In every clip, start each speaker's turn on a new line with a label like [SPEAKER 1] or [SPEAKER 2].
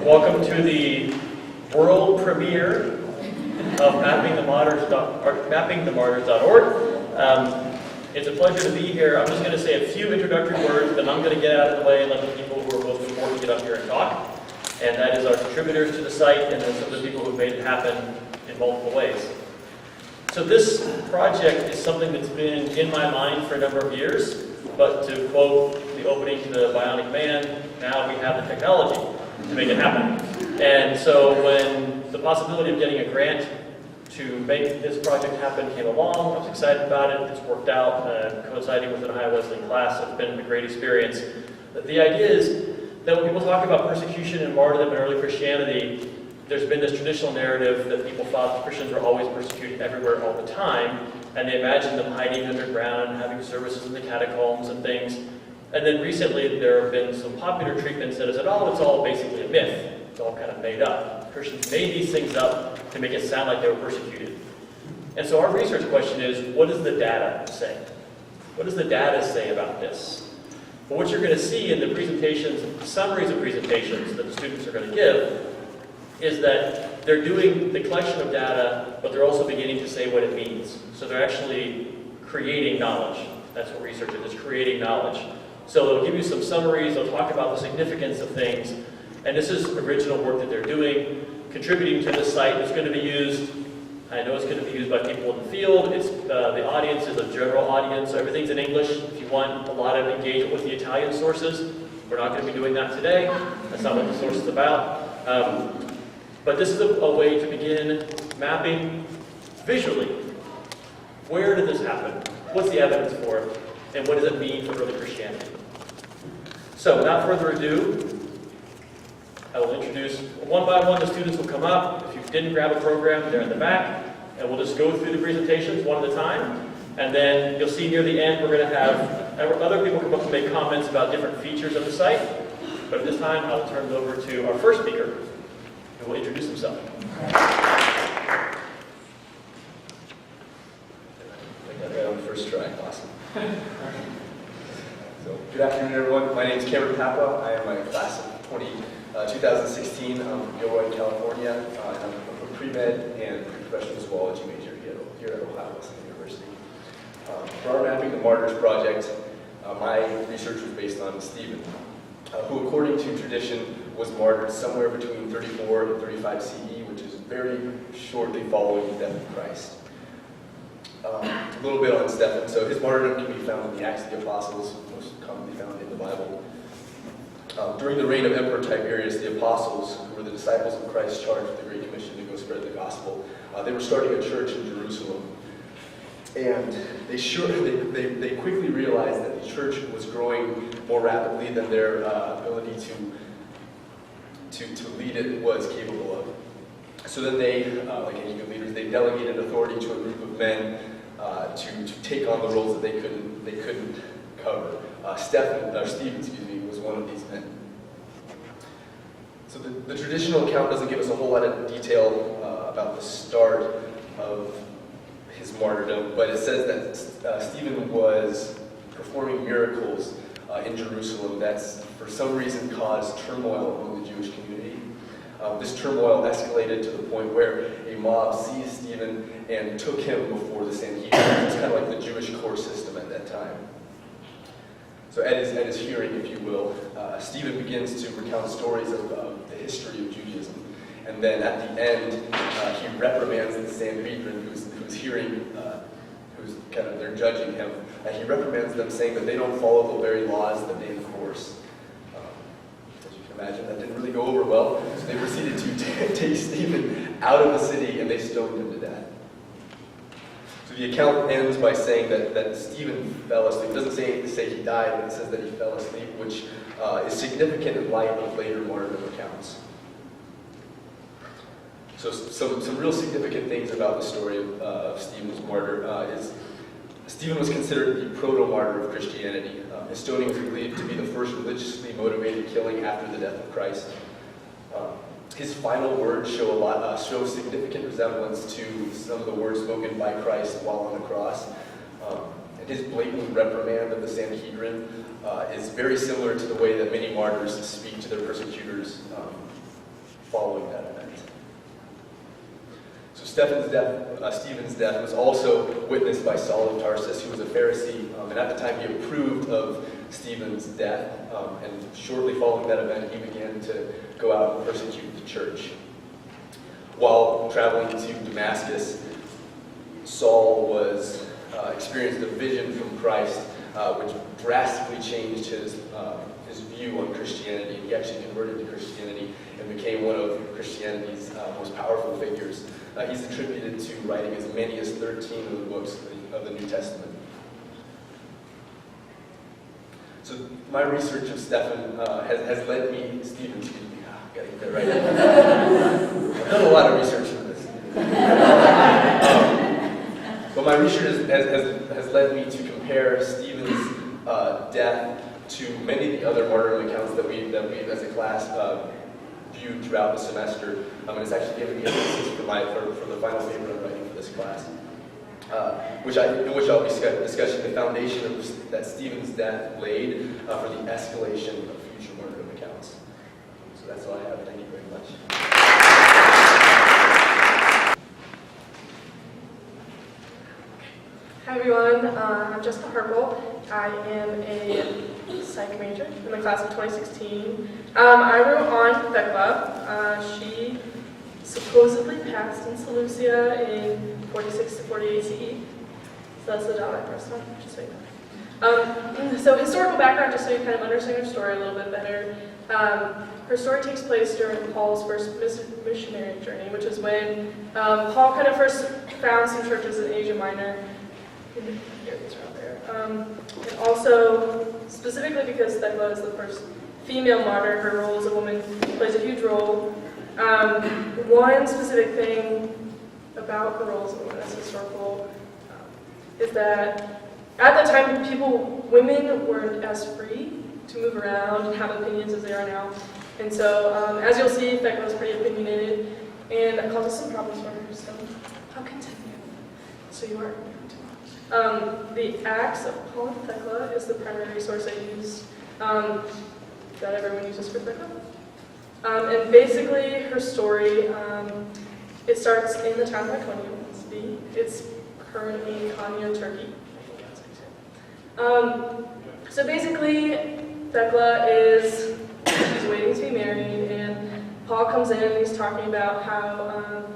[SPEAKER 1] Welcome to the world premiere of mappingthemartyrs.org. It's a pleasure to be here. I'm just going to say a few introductory words, then I'm going to get out of the way and let the people who are most important get up here and talk. And that is our contributors to the site and then some of the people who made it happen in multiple ways. So this project is something that's been in my mind for a number of years, but to quote the opening to the Bionic Man, now we have the technology to make it happen. And so when the possibility of getting a grant to make this project happen came along, I was excited about it. It's worked out, coinciding with an Ohio Wesleyan class. It's been a great experience. But the idea is that when people talk about persecution and martyrdom in early Christianity, there's been this traditional narrative that people thought Christians were always persecuted everywhere all the time, and they imagined them hiding underground and having services in the catacombs and things. And then recently there have been some popular treatments that have said, oh, it's all basically a myth. It's all kind of made up. Christians made these things up to make it sound like they were persecuted. And so our research question is, what does the data say? What does the data say about this? Well, what you're going to see in the presentations, summaries of presentations that the students are going to give, is that they're doing the collection of data, but they're also beginning to say what it means. So they're actually creating knowledge. That's what research is creating knowledge. So they'll give you some summaries, they'll talk about the significance of things, and this is original work that they're doing, contributing to the site. It's going to be used, I know it's going to be used by people in the field. It's the audience is a general audience, so everything's in English. If you want a lot of engagement with the Italian sources, we're not going to be doing that today. That's not what the source is about. But this is a way to begin mapping visually. Where did this happen? What's the evidence for it? And what does it mean for early Christianity? So without further ado, I will introduce, one by one, the students will come up. If you didn't grab a program, they're in the back. And we'll just go through the presentations one at a time. And then you'll see near the end, we're going to have other people come up and make comments about different features of the site. But at this time, I'll turn it over to our first speaker, who will introduce himself.
[SPEAKER 2] I got that on the first try. Awesome. So, good afternoon, everyone. My name is Cameron Papa. I am a class of 2016 from Gilroy, California. And I'm a pre-med and pre-professional zoology major here at Ohio Wesleyan University. For our Mapping the Martyrs project, my research was based on Stephen, who, according to tradition, was martyred somewhere between 34 and 35 CE, which is very shortly following the death of Christ. A little bit on Stephen. So his martyrdom can be found in the Acts of the Apostles, most commonly found in the Bible. During the reign of Emperor Tiberius, the apostles, who were the disciples of Christ charged with the Great Commission to go spread the gospel, they were starting a church in Jerusalem. And they quickly realized that the church was growing more rapidly than their ability to lead it was capable of. So then they, like any good leaders, they delegated authority to a group of men to take on the roles that they couldn't cover. Stephen, was one of these men. So the traditional account doesn't give us a whole lot of detail about the start of his martyrdom, but it says that Stephen was performing miracles in Jerusalem that's for some reason caused turmoil among the Jewish community. This turmoil escalated to the point where a mob seized Stephen and took him before the Sanhedrin. It's kind of like the Jewish court system at that time. So at his hearing, if you will, Stephen begins to recount stories of the history of Judaism. And then at the end, he reprimands the Sanhedrin, who's hearing, who's kind of, they're judging him. He reprimands them, saying that they don't follow the very laws that they enforce. As you can imagine, that didn't really go over well. So they proceeded to take Stephen out of the city, and they stoned him to death. So the account ends by saying that Stephen fell asleep. It doesn't say he died, but it says that he fell asleep, which is significant in light of later martyrdom accounts. So some real significant things about the story of Stephen's martyr is Stephen was considered the proto-martyr of Christianity. His stoning was believed to be the first religiously motivated killing after the death of Christ. His final words show significant resemblance to some of the words spoken by Christ while on the cross. And his blatant reprimand of the Sanhedrin is very similar to the way that many martyrs speak to their persecutors Stephen's Stephen's death was also witnessed by Saul of Tarsus, who was a Pharisee, and at the time he approved of Stephen's death. And shortly following that event, he began to go out and persecute the church. While traveling to Damascus, Saul experienced a vision from Christ, which drastically changed his view on Christianity. He actually converted to Christianity and became one of Christianity's most powerful figures. He's attributed to writing as many as 13 of the books of the New Testament. So my research of Stephen has led me, Stephen, excuse me, gotta get that right. I've done a lot of research on this. But my research has led me to compare Stephen's death to many of the other martyrdom accounts that we as a class viewed throughout the semester. And it's actually given me a basis for the final paper I'm writing for this class, in which I'll be discussing the foundation that Stephen's death laid for the escalation of future martyrdom accounts. So that's all I have. Thank you very much.
[SPEAKER 3] Hi everyone, I'm Jessica Harper. I am a psych major in the class of 2016. I wrote on Thecla. She supposedly passed in Seleucia in 46 to 48 CE. So that's the job I pressed on, just so you know. So historical background, just so you kind of understand her story a little bit better. Her story takes place during Paul's first missionary journey, which is when Paul kind of first found some churches in Asia Minor. Areas around there. And also, specifically because Thecla is the first female martyr, her role as a woman plays a huge role. One specific thing about her role as a woman as historical is that at the time, women weren't as free to move around and have opinions as they are now. And so, as you'll see, Thecla was pretty opinionated, and that causes some problems for her. So, I'll continue. So you are. The Acts of Paul and Thecla is the primary source I used that everyone uses for Thecla. And basically, her story, it starts in the town of Iconium. It's currently Konya, Turkey. So basically, Thecla she's waiting to be married, and Paul comes in and he's talking about how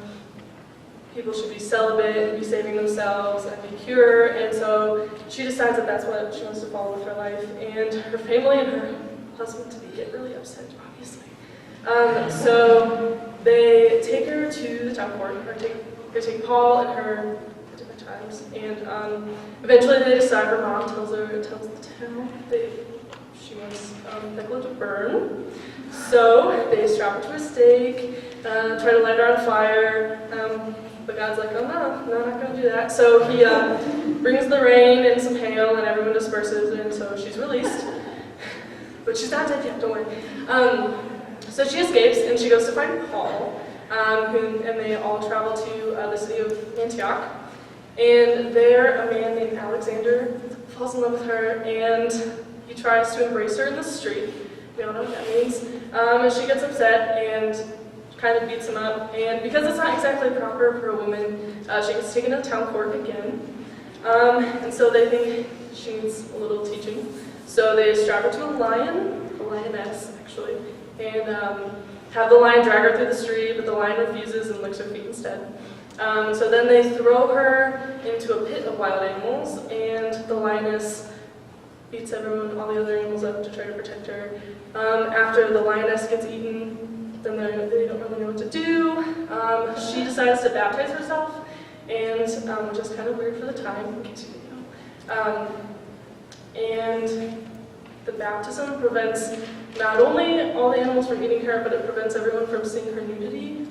[SPEAKER 3] people should be celibate, be saving themselves, and be pure, and so she decides that that's what she wants to follow with her life, and her family and her husband get really upset, obviously. So they take her to the town court, or they take Paul and her at different times, and eventually they decide, her mom tells the town that she wants Thecla to burn, so they strap her to a stake, try to light her on fire. But God's like, oh no, I'm not going to do that. So he brings the rain and some hail, and everyone disperses, and so she's released. But she's not dead yet, don't worry. So she escapes, and she goes to find Paul, and they all travel to the city of Antioch. And there, a man named Alexander falls in love with her, and he tries to embrace her in the street. We all know what that means. And she gets upset, and kind of beats him up, and because it's not exactly proper for a woman, she gets taken to the town court again, and so they think she needs a little teaching. So they strap her to a lioness actually, and have the lion drag her through the street, but the lion refuses and licks her feet instead. So then they throw her into a pit of wild animals, and the lioness beats all the other animals up to try to protect her. After the lioness gets eaten, then they don't really know what to do. She decides to baptize herself, and which is kind of weird for the time, in case you didn't know. And the baptism prevents not only all the animals from eating her, but it prevents everyone from seeing her nudity,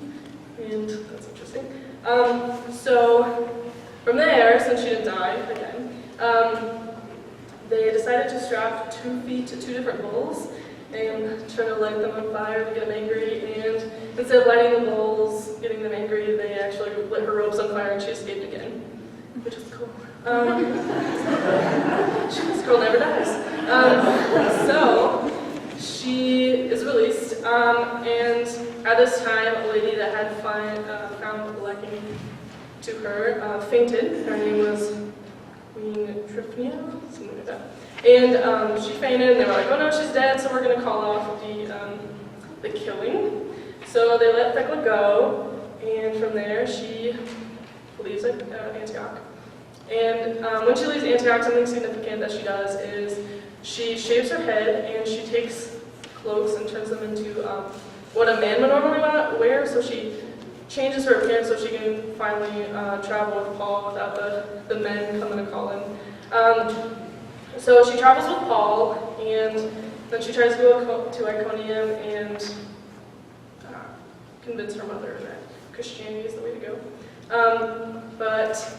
[SPEAKER 3] and that's interesting. So from there, since she didn't die again, they decided to strap 2 feet to 2 different bulls and try to light them on fire to get them angry, and instead of lighting the bulls, getting them angry, they actually lit her robes on fire and she escaped again, which was cool. This girl never dies. So she is released, and at this time, a lady that had found lacking to her, fainted. Her name was Queen Tryphnia, something like that. And she fainted, and they were like, oh no, she's dead, so we're going to call off the killing. So they let Thecla go, and from there she leaves Antioch. And when she leaves Antioch, something significant that she does is she shaves her head, and she takes cloaks and turns them into what a man would normally wear. So she changes her appearance so she can finally travel with Paul without the men coming to call him. So she travels with Paul, and then she tries to go to Iconium and convince her mother that Christianity is the way to go. But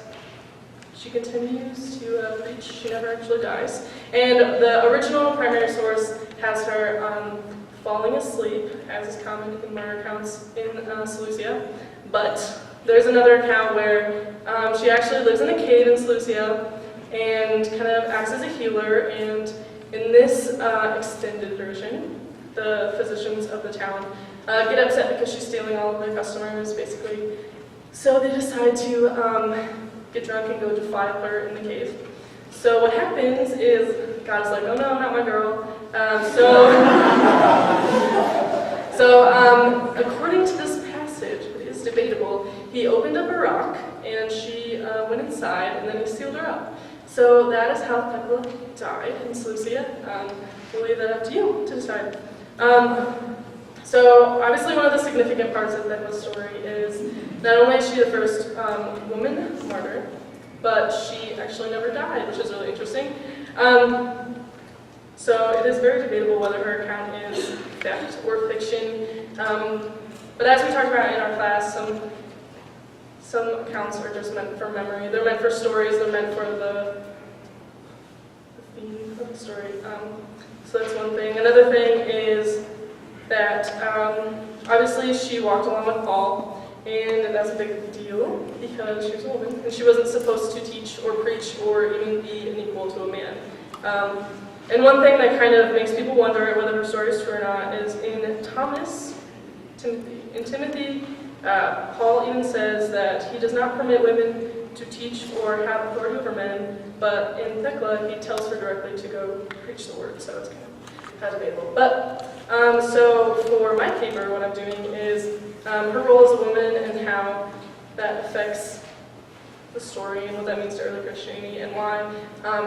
[SPEAKER 3] she continues to preach. She never actually dies. And the original primary source has her falling asleep, as is common in martyr accounts in Seleucia. But there's another account where she actually lives in a cave in Seleucia and kind of acts as a healer. And in this extended version, the physicians of the town get upset because she's stealing all of their customers, basically. So they decide to get drunk and go defile her in the cave. So what happens is God's like, oh no, not my girl. So according to this passage, it is debatable, he opened up a rock and she went inside and then he sealed her up. So that is how Thecla died in Seleucia. We'll leave that up to you to decide. So obviously one of the significant parts of Thecla's story is not only is she the first woman martyr, but she actually never died, which is really interesting. So it is very debatable whether her account is fact or fiction. But as we talked about in our class, some accounts are just meant for memory. They're meant for stories. They're meant for the theme of the story. So that's one thing. Another thing is that obviously she walked along with Paul, and that's a big deal because she was a woman, and she wasn't supposed to teach or preach or even be an equal to a man. And one thing that kind of makes people wonder whether her story is true or not is in Timothy, Paul even says that he does not permit women to teach or have authority over men, but in Thecla, he tells her directly to go preach the word, so it's kind of debatable. But, so for my paper, what I'm doing is her role as a woman and how that affects the story and what that means to early Christianity and why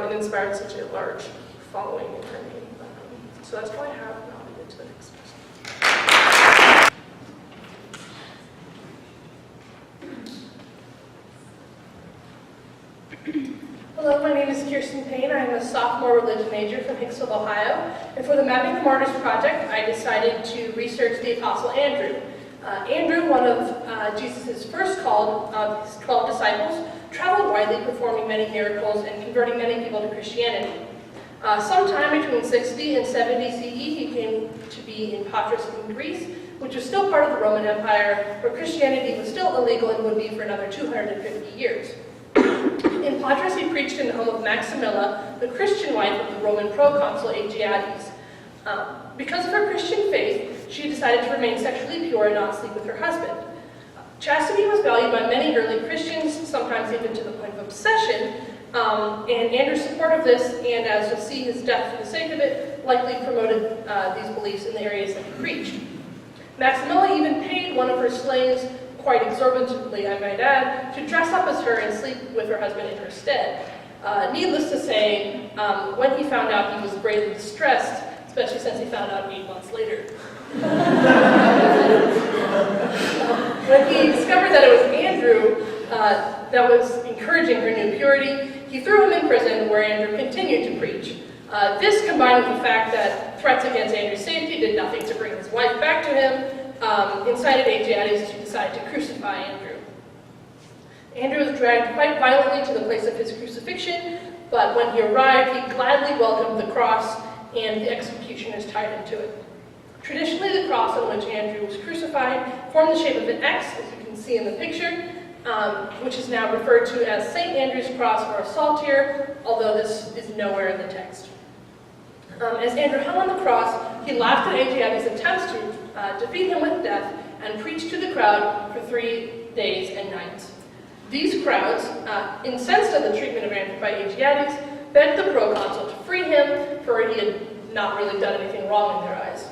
[SPEAKER 3] it inspired such a large following in her name. So that's all I have, and I'll get to the next person.
[SPEAKER 4] Hello, my name is Kirsten Payne. I'm a sophomore religion major from Hicksville, Ohio. And for the Mapping the Martyrs project, I decided to research the Apostle Andrew. Andrew, one of Jesus' first called of his 12 disciples, traveled widely performing many miracles and converting many people to Christianity. Sometime between 60 and 70 CE, he came to be in Patras in Greece, which was still part of the Roman Empire, where Christianity was still illegal and would be for another 250 years. In Patras, he preached in the home of Maximilla, the Christian wife of the Roman proconsul Aegiates. Because of her Christian faith, she decided to remain sexually pure and not sleep with her husband. Chastity was valued by many early Christians, sometimes even to the point of obsession, and Andrew's support of this, and as you'll see, his death for the sake of it, likely promoted these beliefs in the areas that he preached. Maximilla even paid one of her slaves, quite exorbitantly, I might add, to dress up as her and sleep with her husband in her stead. Needless to say, when he found out, he was greatly distressed, especially since he found out 8 months later. When he discovered that it was Andrew that was encouraging her new purity, he threw him in prison, where Andrew continued to preach. This, combined with the fact that threats against Andrew's safety did nothing to bring his wife back to him, incited Aegiates to decide to crucify Andrew. Andrew was dragged quite violently to the place of his crucifixion, but when he arrived, he gladly welcomed the cross, and the executioners tied him to it. Traditionally, the cross on which Andrew was crucified formed the shape of an X, as you can see in the picture, which is now referred to as St. Andrew's Cross or a saltire, although this is nowhere in the text. As Andrew hung on the cross, he laughed at Aegiates' attempts to defeat him with death and preached to the crowd for 3 days and nights. These crowds, incensed at the treatment of Andrew by Asiatics, begged the proconsul to free him, for he had not really done anything wrong in their eyes.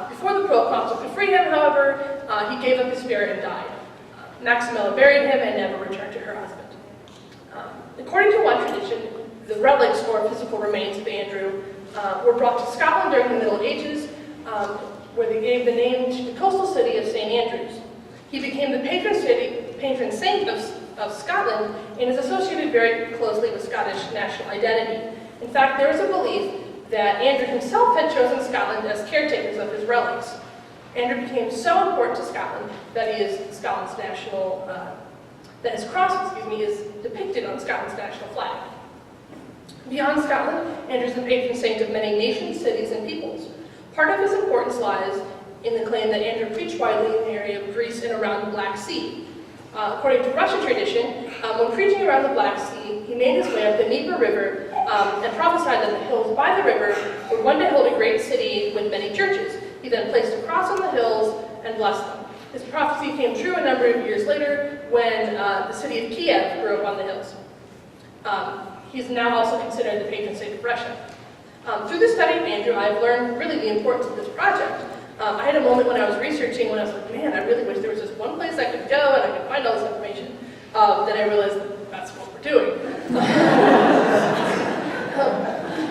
[SPEAKER 4] Before the proconsul could free him, however, he gave up his spirit and died. Maximilla buried him and never returned to her husband. According to one tradition, the relics or physical remains of Andrew were brought to Scotland during the Middle Ages, where they gave the name to the coastal city of St. Andrews. He became the patron saint of Scotland and is associated very closely with Scottish national identity. In fact, there is a belief that Andrew himself had chosen Scotland as caretakers of his relics. Andrew became so important to Scotland that he is Scotland's national, that his cross, is depicted on Scotland's national flag. Beyond Scotland, Andrew is the patron saint of many nations, cities, and peoples. Part of his importance lies in the claim that Andrew preached widely in the area of Greece and around the Black Sea. According to Russian tradition, when preaching around the Black Sea, he made his way up the Dnieper River and prophesied that the hills by the river would one day hold a great city with many churches. He then placed a cross on the hills and blessed them. His prophecy came true a number of years later when the city of Kiev grew up on the hills. He's now also considered the patron saint of Russia. Through the study of Andrew, I've learned really the importance of this project. I had a moment when I was researching when I was like, man, I really wish there was just one place I could go and I could find all this information. Then I realized that that's what we're doing.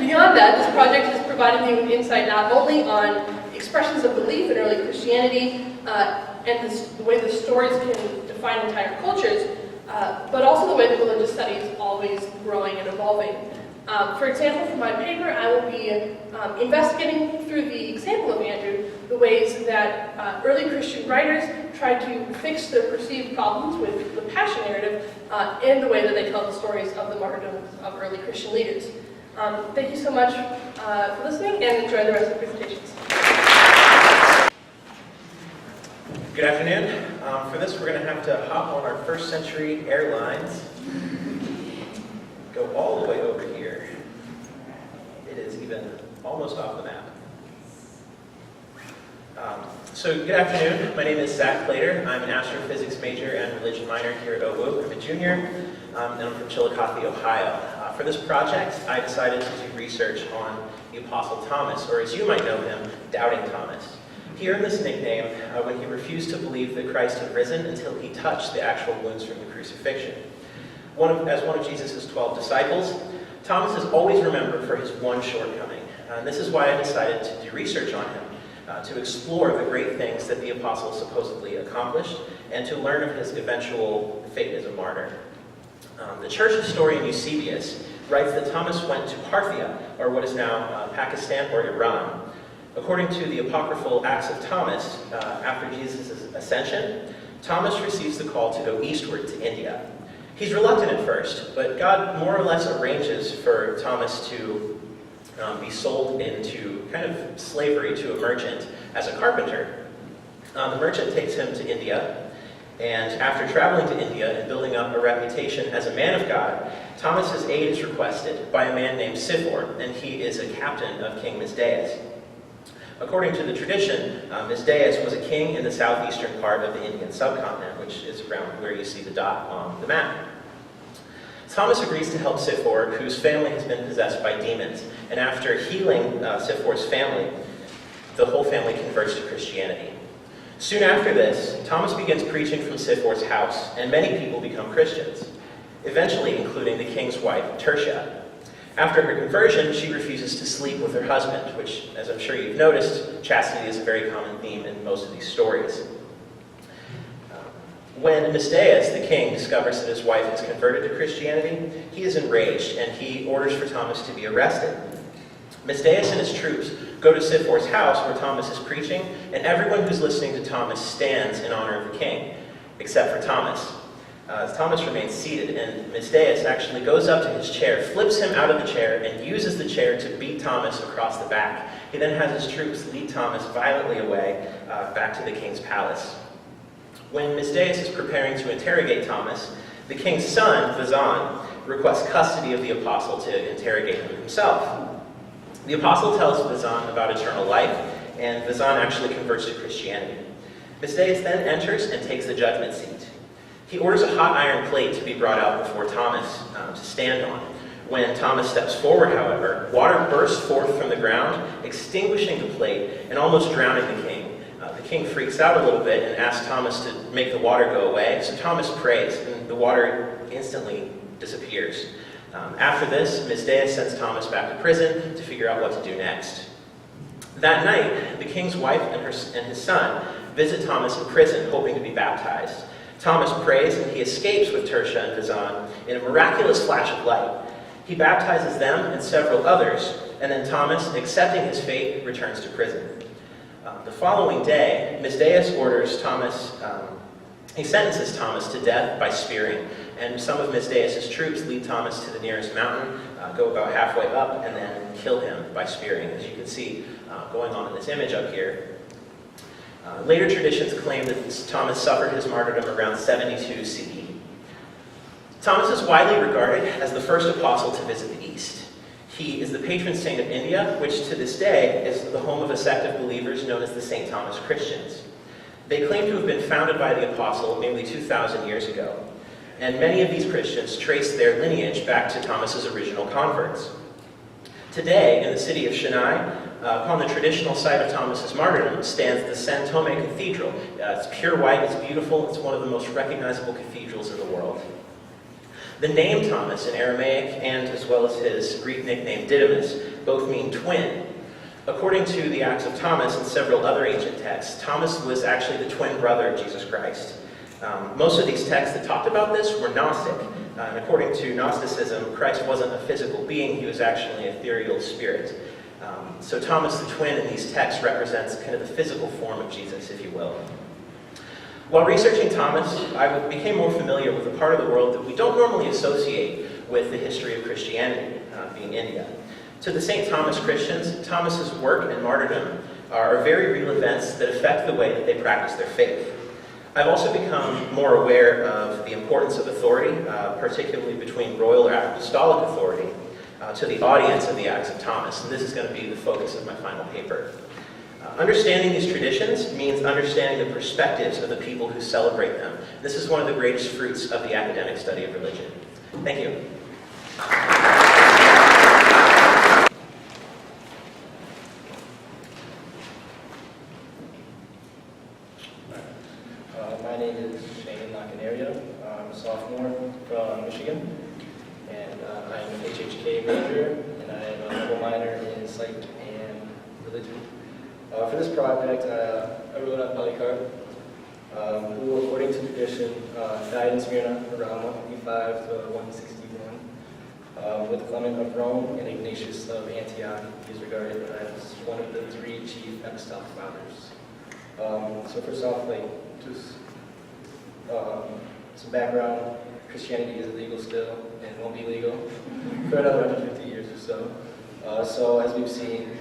[SPEAKER 4] Beyond that, this project has provided me with insight not only on expressions of belief in early Christianity and the way the stories can define entire cultures, but also the way that religious study is always growing and evolving. For example, for my paper, I will be investigating through the example of Andrew the ways that early Christian writers tried to fix their perceived problems with the Passion narrative in the way that they tell the stories of the martyrdoms of early Christian leaders. Thank you so much for listening, and enjoy the rest of the presentations.
[SPEAKER 5] Good afternoon. For this, we're going to have to hop on our first century airlines, go all the way over here. It is even almost off the map. So good afternoon. My name is Zach Plater. I'm an astrophysics major and religion minor here at OWO. I'm a junior, and I'm from Chillicothe, Ohio. For this project, I decided to do research on the Apostle Thomas, or as you might know him, Doubting Thomas. He earned this nickname when he refused to believe that Christ had risen until he touched the actual wounds from the crucifixion. As one of Jesus' 12 disciples, Thomas is always remembered for his one shortcoming. And this is why I decided to do research on him, to explore the great things that the apostle supposedly accomplished, and to learn of his eventual fate as a martyr. The church historian Eusebius writes that Thomas went to Parthia, or what is now Pakistan or Iran. According to the apocryphal Acts of Thomas, after Jesus' ascension, Thomas receives the call to go eastward to India. He's reluctant at first, but God more or less arranges for Thomas to be sold into kind of slavery to a merchant as a carpenter. The merchant takes him to India, and after traveling to India and building up a reputation as a man of God, Thomas's aid is requested by a man named Sifor, and he is a captain of King Misdaius. According to the tradition, Misdaius was a king in the southeastern part of the Indian subcontinent, which is around where you see the dot on the map. Thomas agrees to help Sifor, whose family has been possessed by demons, and after healing Sifor's family, the whole family converts to Christianity. Soon after this, Thomas begins preaching from Sifor's house, and many people become Christians, eventually including the king's wife, Tertia. After her conversion, she refuses to sleep with her husband, which, as I'm sure you've noticed, chastity is a very common theme in most of these stories. When Misdaius, the king, discovers that his wife has converted to Christianity, he is enraged, and he orders for Thomas to be arrested. Misdaius and his troops go to Sifor's house where Thomas is preaching, and everyone who's listening to Thomas stands in honor of the king, except for Thomas. Thomas remains seated, and Misdaius actually goes up to his chair, flips him out of the chair, and uses the chair to beat Thomas across the back. He then has his troops lead Thomas violently away back to the king's palace. When Misdaius is preparing to interrogate Thomas, the king's son, Vazan, requests custody of the apostle to interrogate him himself. The apostle tells Vazan about eternal life, and Vazan actually converts to Christianity. Misdaius then enters and takes the judgment seat. He orders a hot iron plate to be brought out before Thomas to stand on. When Thomas steps forward, however, water bursts forth from the ground, extinguishing the plate and almost drowning the king. The king freaks out a little bit and asks Thomas to make the water go away. So Thomas prays, and the water instantly disappears. After this, Meghia sends Thomas back to prison to figure out what to do next. That night, the king's wife and his son visit Thomas in prison, hoping to be baptized. Thomas prays, and he escapes with Tertia and Dazan in a miraculous flash of light. He baptizes them and several others, and then Thomas, accepting his fate, returns to prison. The following day, Meghia orders Thomas, he sentences Thomas to death by spearing, and some of Mezdeus' troops lead Thomas to the nearest mountain, go about halfway up, and then kill him by spearing, as you can see going on in this image up here. Later traditions claim that Thomas suffered his martyrdom around 72 CE. Thomas is widely regarded as the first apostle to visit the East. He is the patron saint of India, which to this day is the home of a sect of believers known as the St. Thomas Christians. They claim to have been founded by the apostle nearly 2,000 years ago, and many of these Christians trace their lineage back to Thomas's original converts. Today, in the city of Chennai, upon the traditional site of Thomas's martyrdom, stands the San Tome Cathedral. It's pure white, it's beautiful, it's one of the most recognizable cathedrals in the world. The name Thomas in Aramaic, and as well as his Greek nickname Didymus, both mean twin. According to the Acts of Thomas and several other ancient texts, Thomas was actually the twin brother of Jesus Christ. Most of these texts that talked about this were Gnostic, and according to Gnosticism, Christ wasn't a physical being, he was actually an ethereal spirit. So Thomas the twin in these texts represents kind of the physical form of Jesus, if you will. While researching Thomas, I became more familiar with a part of the world that we don't normally associate with the history of Christianity, being India. To the St. Thomas Christians, Thomas's work and martyrdom are very real events that affect the way that they practice their faith. I've also become more aware of the importance of authority, particularly between royal or apostolic authority, to the audience of the Acts of Thomas, and this is going to be the focus of my final paper. Understanding these traditions means understanding the perspectives of the people who celebrate them. This is one of the greatest fruits of the academic study of religion. Thank you.
[SPEAKER 6] My name is Shayna Kaneria. I'm a sophomore from Michigan, and I'm an HHK major, and I have a double minor in psych and religion. For this project, I wrote on Polycarp, who, according to tradition, died in Smyrna around 155 to 161. With Clement of Rome and Ignatius of Antioch, he is regarded as one of the three chief apostolic fathers. So first off, just some background. Christianity is illegal still, and won't be legal for another 150 years or so. So as we've seen,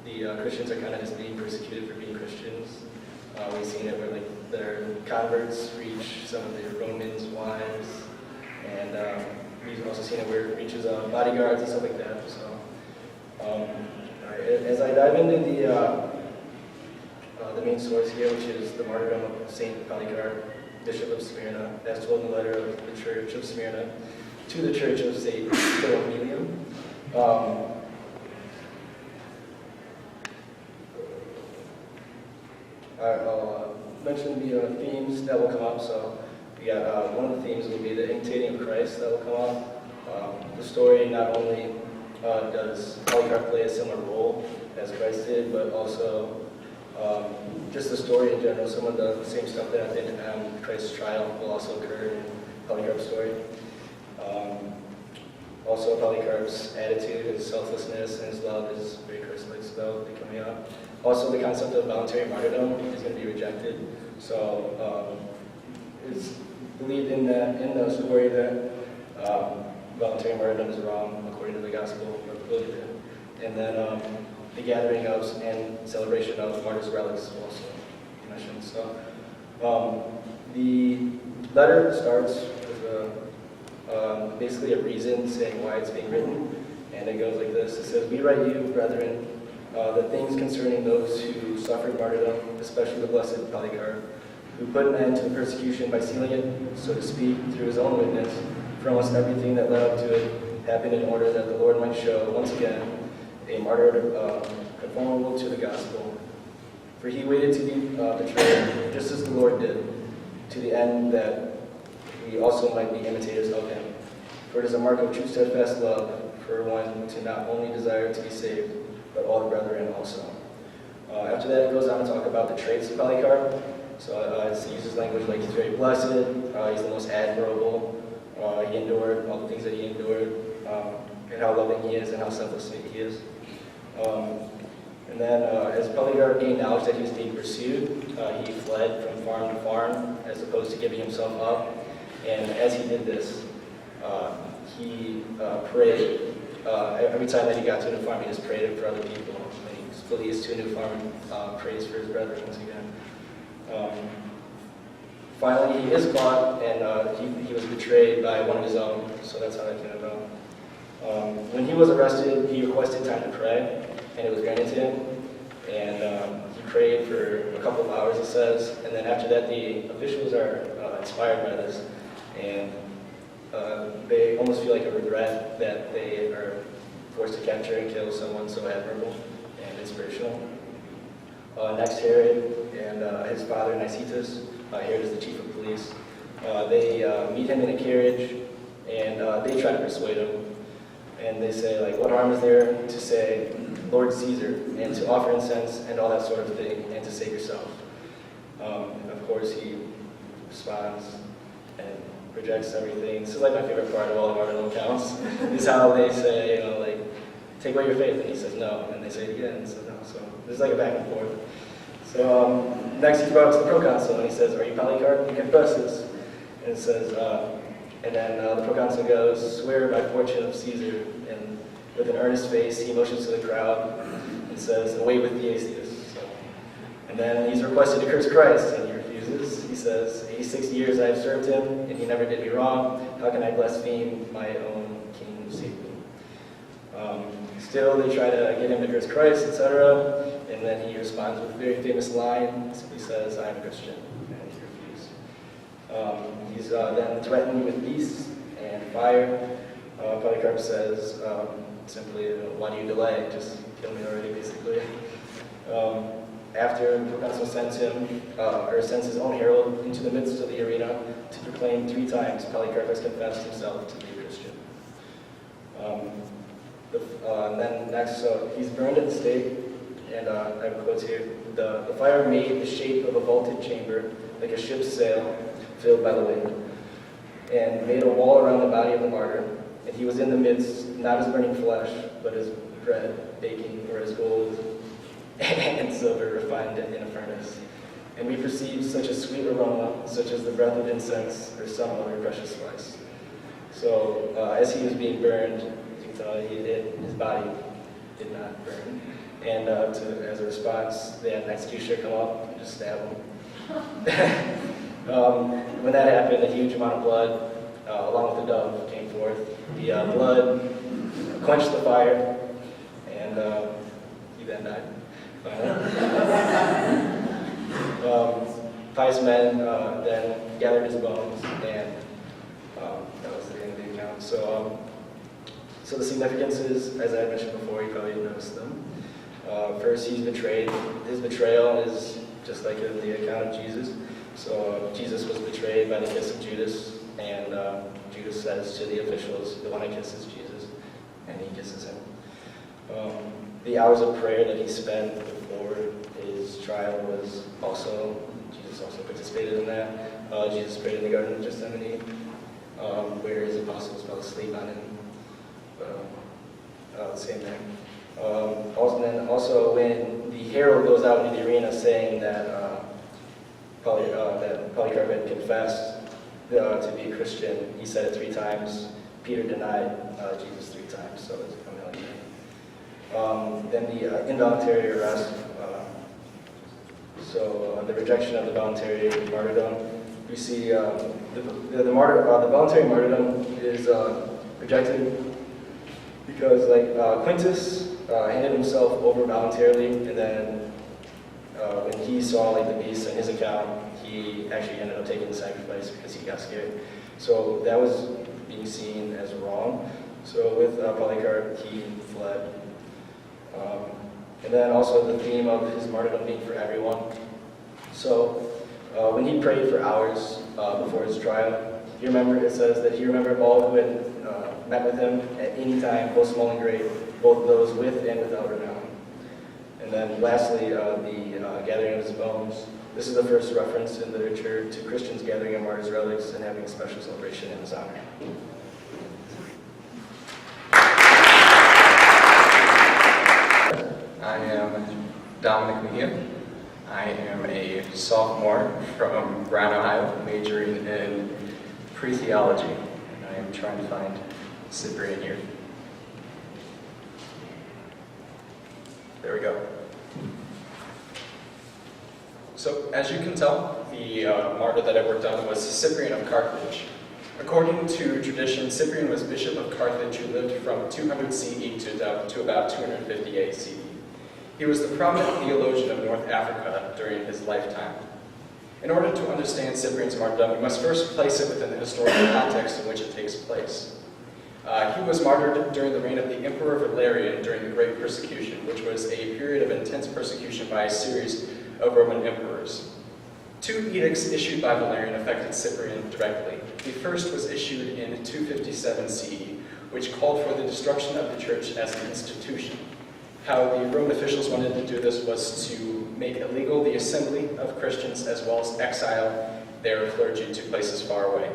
[SPEAKER 6] the Christians are kind of just being persecuted for being Christians. We've seen it where their converts reach some of the Romans' wives, and we've also seen it where it reaches bodyguards and stuff like that. So, as I dive into the main source here, which is the martyrdom of Saint Polycarp, Bishop of Smyrna, as told in the letter of the Church of Smyrna to the Church of St. Philomelium. I'll mention the themes that will come up. So we got one of the themes will be the imitating of Christ that will come up. The story not only does Polycarp play a similar role as Christ did, but also just the story in general. Some of the same stuff that happened in Christ's trial will also occur in Polycarp's story. Also, Polycarp's attitude, his selflessness, and his love is very Christ-like, so that will be coming up. Also, the concept of voluntary martyrdom is going to be rejected. So, it's believed in the story that voluntary martyrdom is wrong according to the gospel of religion. And then the gathering of and celebration of martyrs' relics also mentioned. So, the letter starts with basically a reason saying why it's being written, and it goes like this. It says, "We write you, brethren, the things concerning those who suffered martyrdom, especially the blessed Polycarp, who put an end to the persecution by sealing it, so to speak, through his own witness, for almost everything that led up to it happened in order that the Lord might show, once again, a martyr conformable to the gospel. For he waited to be betrayed, just as the Lord did, to the end that we also might be imitators of him. For it is a mark of true steadfast love for one to not only desire to be saved, but all the brethren also. After that, it goes on to talk about the traits of Polycarp. So it uses language like he's very blessed, he's the most admirable, he endured all the things that he endured, and how loving he is and how selfless he is. And then as Polycarp gained knowledge that he was being pursued, he fled from farm to farm as opposed to giving himself up. And as he did this, he prayed. Every time that he got to a new farm, he just prayed for other people. And he flees to a new farm, prays for his brethren once again. Finally, he is caught, and he was betrayed by one of his own, so that's how that came about. When he was arrested, he requested time to pray, and it was granted to him. And he prayed for a couple of hours, it says, and then after that, the officials are inspired by this, and they almost feel like a regret that they are forced to capture and kill someone so admirable and inspirational. Next, Herod and his father, Nicetas. Herod is the chief of police. They meet him in a carriage, and they try to persuade him. And they say, like, what harm is there to say, Lord Caesar, and to offer incense and all that sort of thing, and to save yourself? And of course, he responds and rejects everything. This is like my favorite part of all of our accounts, is how they say, you know, like, take away your faith, and he says no, and they say it again, and says no. So there's like a back and forth. So next he's brought up to the proconsul, and he says, are you Polycarp? He confesses, and it says, and then the proconsul goes, swear by fortune of Caesar, and with an earnest face, he motions to the crowd and says, away with the atheists. So, and then he's requested to curse Christ, and he refuses. He says, 86 years I have served him, and he never did me wrong. How can I blaspheme my own king who saved me? Still, they try to get him to curse Christ, etc. And then he responds with a very famous line. He simply says, I am a Christian, and he refuses. He's then threatened with beasts and fire. Polycarp says, simply, why do you delay? Just kill me already, basically. After the proconsul sends his own herald into the midst of the arena to proclaim 3 times Polycarp has confessed himself to be a Christian. And then next, so he's burned at the stake, and I have quotes here. The fire made the shape of a vaulted chamber, like a ship's sail, filled by the wind, and made a wall around the body of the martyr. And he was in the midst, not as burning flesh, but as bread baking, or as gold and silver refined in a furnace. And we perceived such a sweet aroma, such as the breath of incense or some other precious spice. So as he was being burned, you can tell his body did not burn. And as a response, they had an executioner come up and just stab him. When that happened, a huge amount of blood, along with the dove, came forth. The blood quenched the fire, and he then died. Pious men then gathered his bones, and that was the end of the account. So the significance is, as I mentioned before, you probably noticed them. First, he's betrayed. His betrayal is just like in the account of Jesus. So Jesus was betrayed by the kiss of Judas, and Judas says to the officials, the one that kisses Jesus, and he kisses him. The hours of prayer that he spent before his trial was also, Jesus also participated in that. Jesus prayed in the Garden of Gethsemane, where his apostles fell asleep on him. Same thing. Also, when the herald goes out into the arena saying that Polycarp had confessed to be a Christian, he said it 3 times. Peter denied Jesus 3 times, so it's then the involuntary arrest. The rejection of the voluntary martyrdom. We see the voluntary martyrdom is rejected because, like, Quintus handed himself over voluntarily, and then when he saw, like, the beast in his account, he he actually ended up taking the sacrifice because he got scared. So that was being seen as wrong. So with Polycarp, he fled. And then also the theme of his martyrdom being for everyone. So when he prayed for hours before his trial, it says that he remembered all who had met with him at any time, both small and great, both those with and without renown. And then lastly, the gathering of his bones. This is the first reference in literature to Christians gathering in martyrs' relics and having a special celebration in his honor.
[SPEAKER 7] I am Dominic Meghia. I am a sophomore from Brown, Ohio, majoring in pre-theology. And I am trying to find Cyprian here. There we go. So, as you can tell, the martyr that I worked on was Cyprian of Carthage. According to tradition, Cyprian was bishop of Carthage who lived from 200 CE to about 258 CE. He was the prominent theologian of North Africa during his lifetime. In order to understand Cyprian's martyrdom, we must first place it within the historical context in which it takes place. He was martyred during the reign of the Emperor Valerian during the Great Persecution, which was a period of intense persecution by a series of Roman emperors. 2 edicts issued by Valerian affected Cyprian directly. The first was issued in 257 CE, which called for the destruction of the church as an institution. How the Roman officials wanted to do this was to make illegal the assembly of Christians as well as exile their clergy to places far away.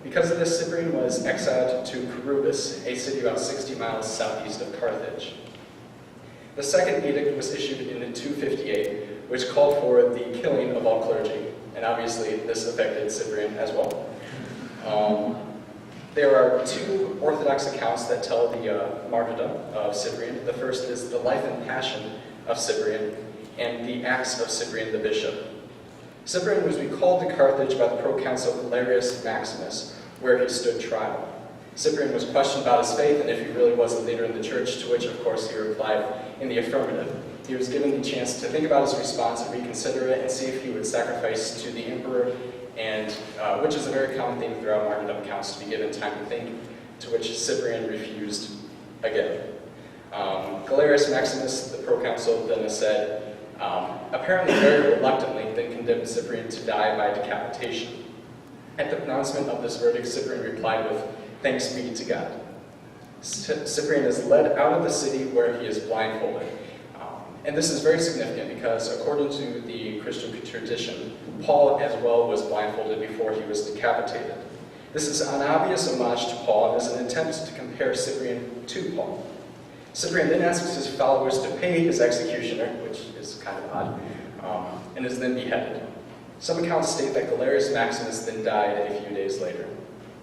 [SPEAKER 7] Because of this, Cyprian was exiled to Carubus, a city about 60 miles southeast of Carthage. The second edict was issued in 258, which called for the killing of all clergy, and obviously this affected Cyprian as well. There are 2 Orthodox accounts that tell the martyrdom of Cyprian. The first is the life and passion of Cyprian, and the acts of Cyprian the bishop. Cyprian was recalled to Carthage by the proconsul Galerius Maximus, where he stood trial. Cyprian was questioned about his faith and if he really was a leader in the church, to which, of course, he replied in the affirmative. He was given the chance to think about his response and reconsider it and see if he would sacrifice to the emperor, and which is a very common thing throughout martyrdom accounts, to be given time to think, to which Cyprian refused again. Galerius Maximus, the proconsul, then said, apparently very reluctantly, then condemned Cyprian to die by decapitation. At the pronouncement of this verdict, Cyprian replied with, "Thanks be to God." Cyprian is led out of the city where he is blindfolded. And this is very significant because according to the Christian tradition, Paul as well was blindfolded before he was decapitated. This is an obvious homage to Paul and is an attempt to compare Cyprian to Paul. Cyprian then asks his followers to pay his executioner, which is kind of odd, and is then beheaded. Some accounts state that Galerius Maximus then died a few days later.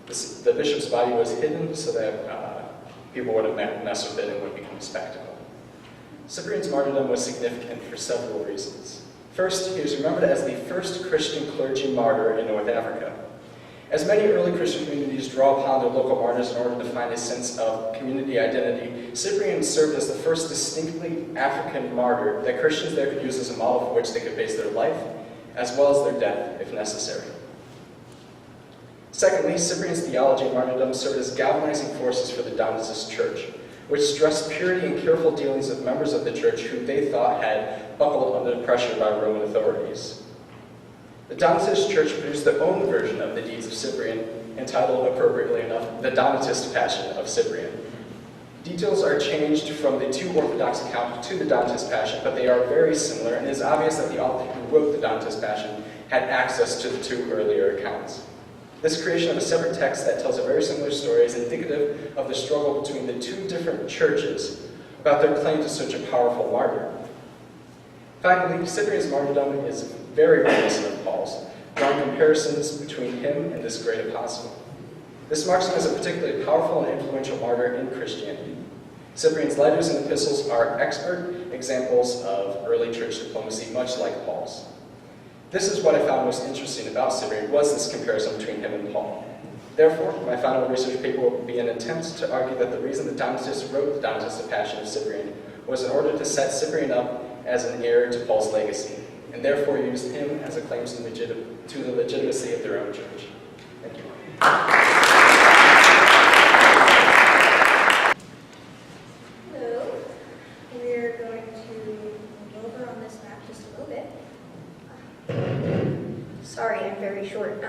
[SPEAKER 7] The bishop's body was hidden so that people wouldn't mess with it and wouldn't become a spectacle. Cyprian's martyrdom was significant for several reasons. First, he was remembered as the first Christian clergy martyr in North Africa. As many early Christian communities draw upon their local martyrs in order to find a sense of community identity, Cyprian served as the first distinctly African martyr that Christians there could use as a model for which they could base their life, as well as their death, if necessary. Secondly, Cyprian's theology and martyrdom served as galvanizing forces for the Donatist Church, which stressed purity and careful dealings with members of the church who they thought had buckled under pressure by Roman authorities. The Donatist Church produced their own version of the deeds of Cyprian, entitled, appropriately enough, The Donatist Passion of Cyprian. Details are changed from the 2 Orthodox accounts to the Donatist Passion, but they are very similar, and it is obvious that the author who wrote the Donatist Passion had access to the 2 earlier accounts. This creation of a separate text that tells a very similar story is indicative of the struggle between the 2 different churches about their claim to such a powerful martyr. Finally, Cyprian's martyrdom is very reminiscent of Paul's, drawing comparisons between him and this great apostle. This marks him as a particularly powerful and influential martyr in Christianity. Cyprian's letters and epistles are expert examples of early church diplomacy, much like Paul's. This is what I found most interesting about Cyprian, was this comparison between him and Paul. Therefore, my final research paper will be an attempt to argue that the reason the Donatists wrote the Donatist Passion of Cyprian was in order to set Cyprian up as an heir to Paul's legacy. and therefore used him as a claim to the legitimacy of their own church. Thank you.
[SPEAKER 8] Hello. We're going to move over on this map just a little bit. Sorry, I'm very short.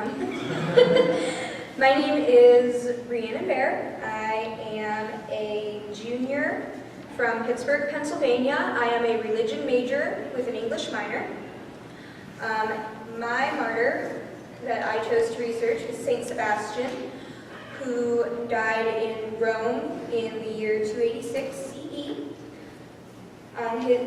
[SPEAKER 8] My name is Brianna Bear. I am a junior from Pittsburgh, Pennsylvania. I am a religion major with an English minor. My martyr that I chose to research is Saint Sebastian, who died in Rome in the year 286 CE.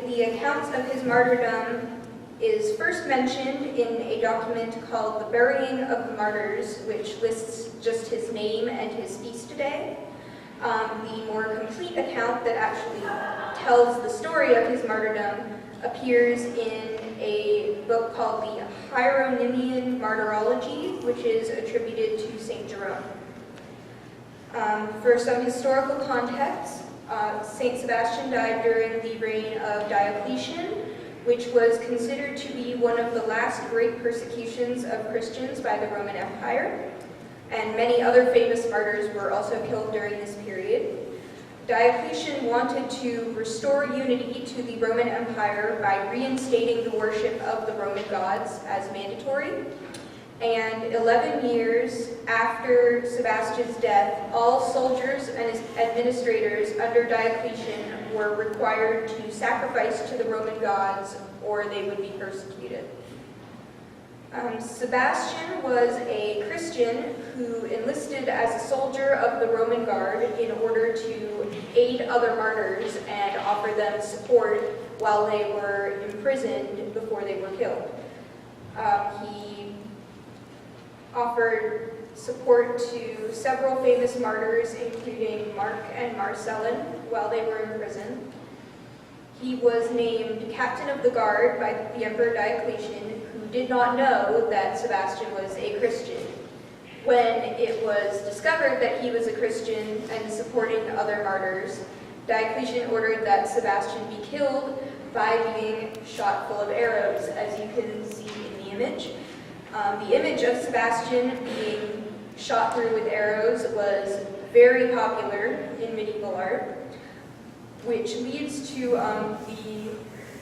[SPEAKER 8] The account of his martyrdom is first mentioned in a document called The Burying of the Martyrs, which lists just his name and his feast day. The more complete account that actually tells the story of his martyrdom appears in a book called the Hieronymian Martyrology, which is attributed to St. Jerome. For some historical context, St. Sebastian died during the reign of Diocletian, which was considered to be one of the last great persecutions of Christians by the Roman Empire, and many other famous martyrs were also killed during this period. Diocletian wanted to restore unity to the Roman Empire by reinstating the worship of the Roman gods as mandatory. And 11 years after Sebastian's death, all soldiers and administrators under Diocletian were required to sacrifice to the Roman gods or they would be persecuted. Sebastian was a Christian who enlisted as a soldier of the Roman Guard in order to aid other martyrs and offer them support while they were imprisoned before they were killed. He offered support to several famous martyrs, including Mark and Marcellin, while they were in prison. He was named captain of the guard by the Emperor Diocletian, who did not know that Sebastian was a Christian. When it was discovered that he was a Christian and supporting other martyrs, Diocletian ordered that Sebastian be killed by being shot full of arrows, as you can see in the image. The image of Sebastian being shot through with arrows was very popular in medieval art, which leads to the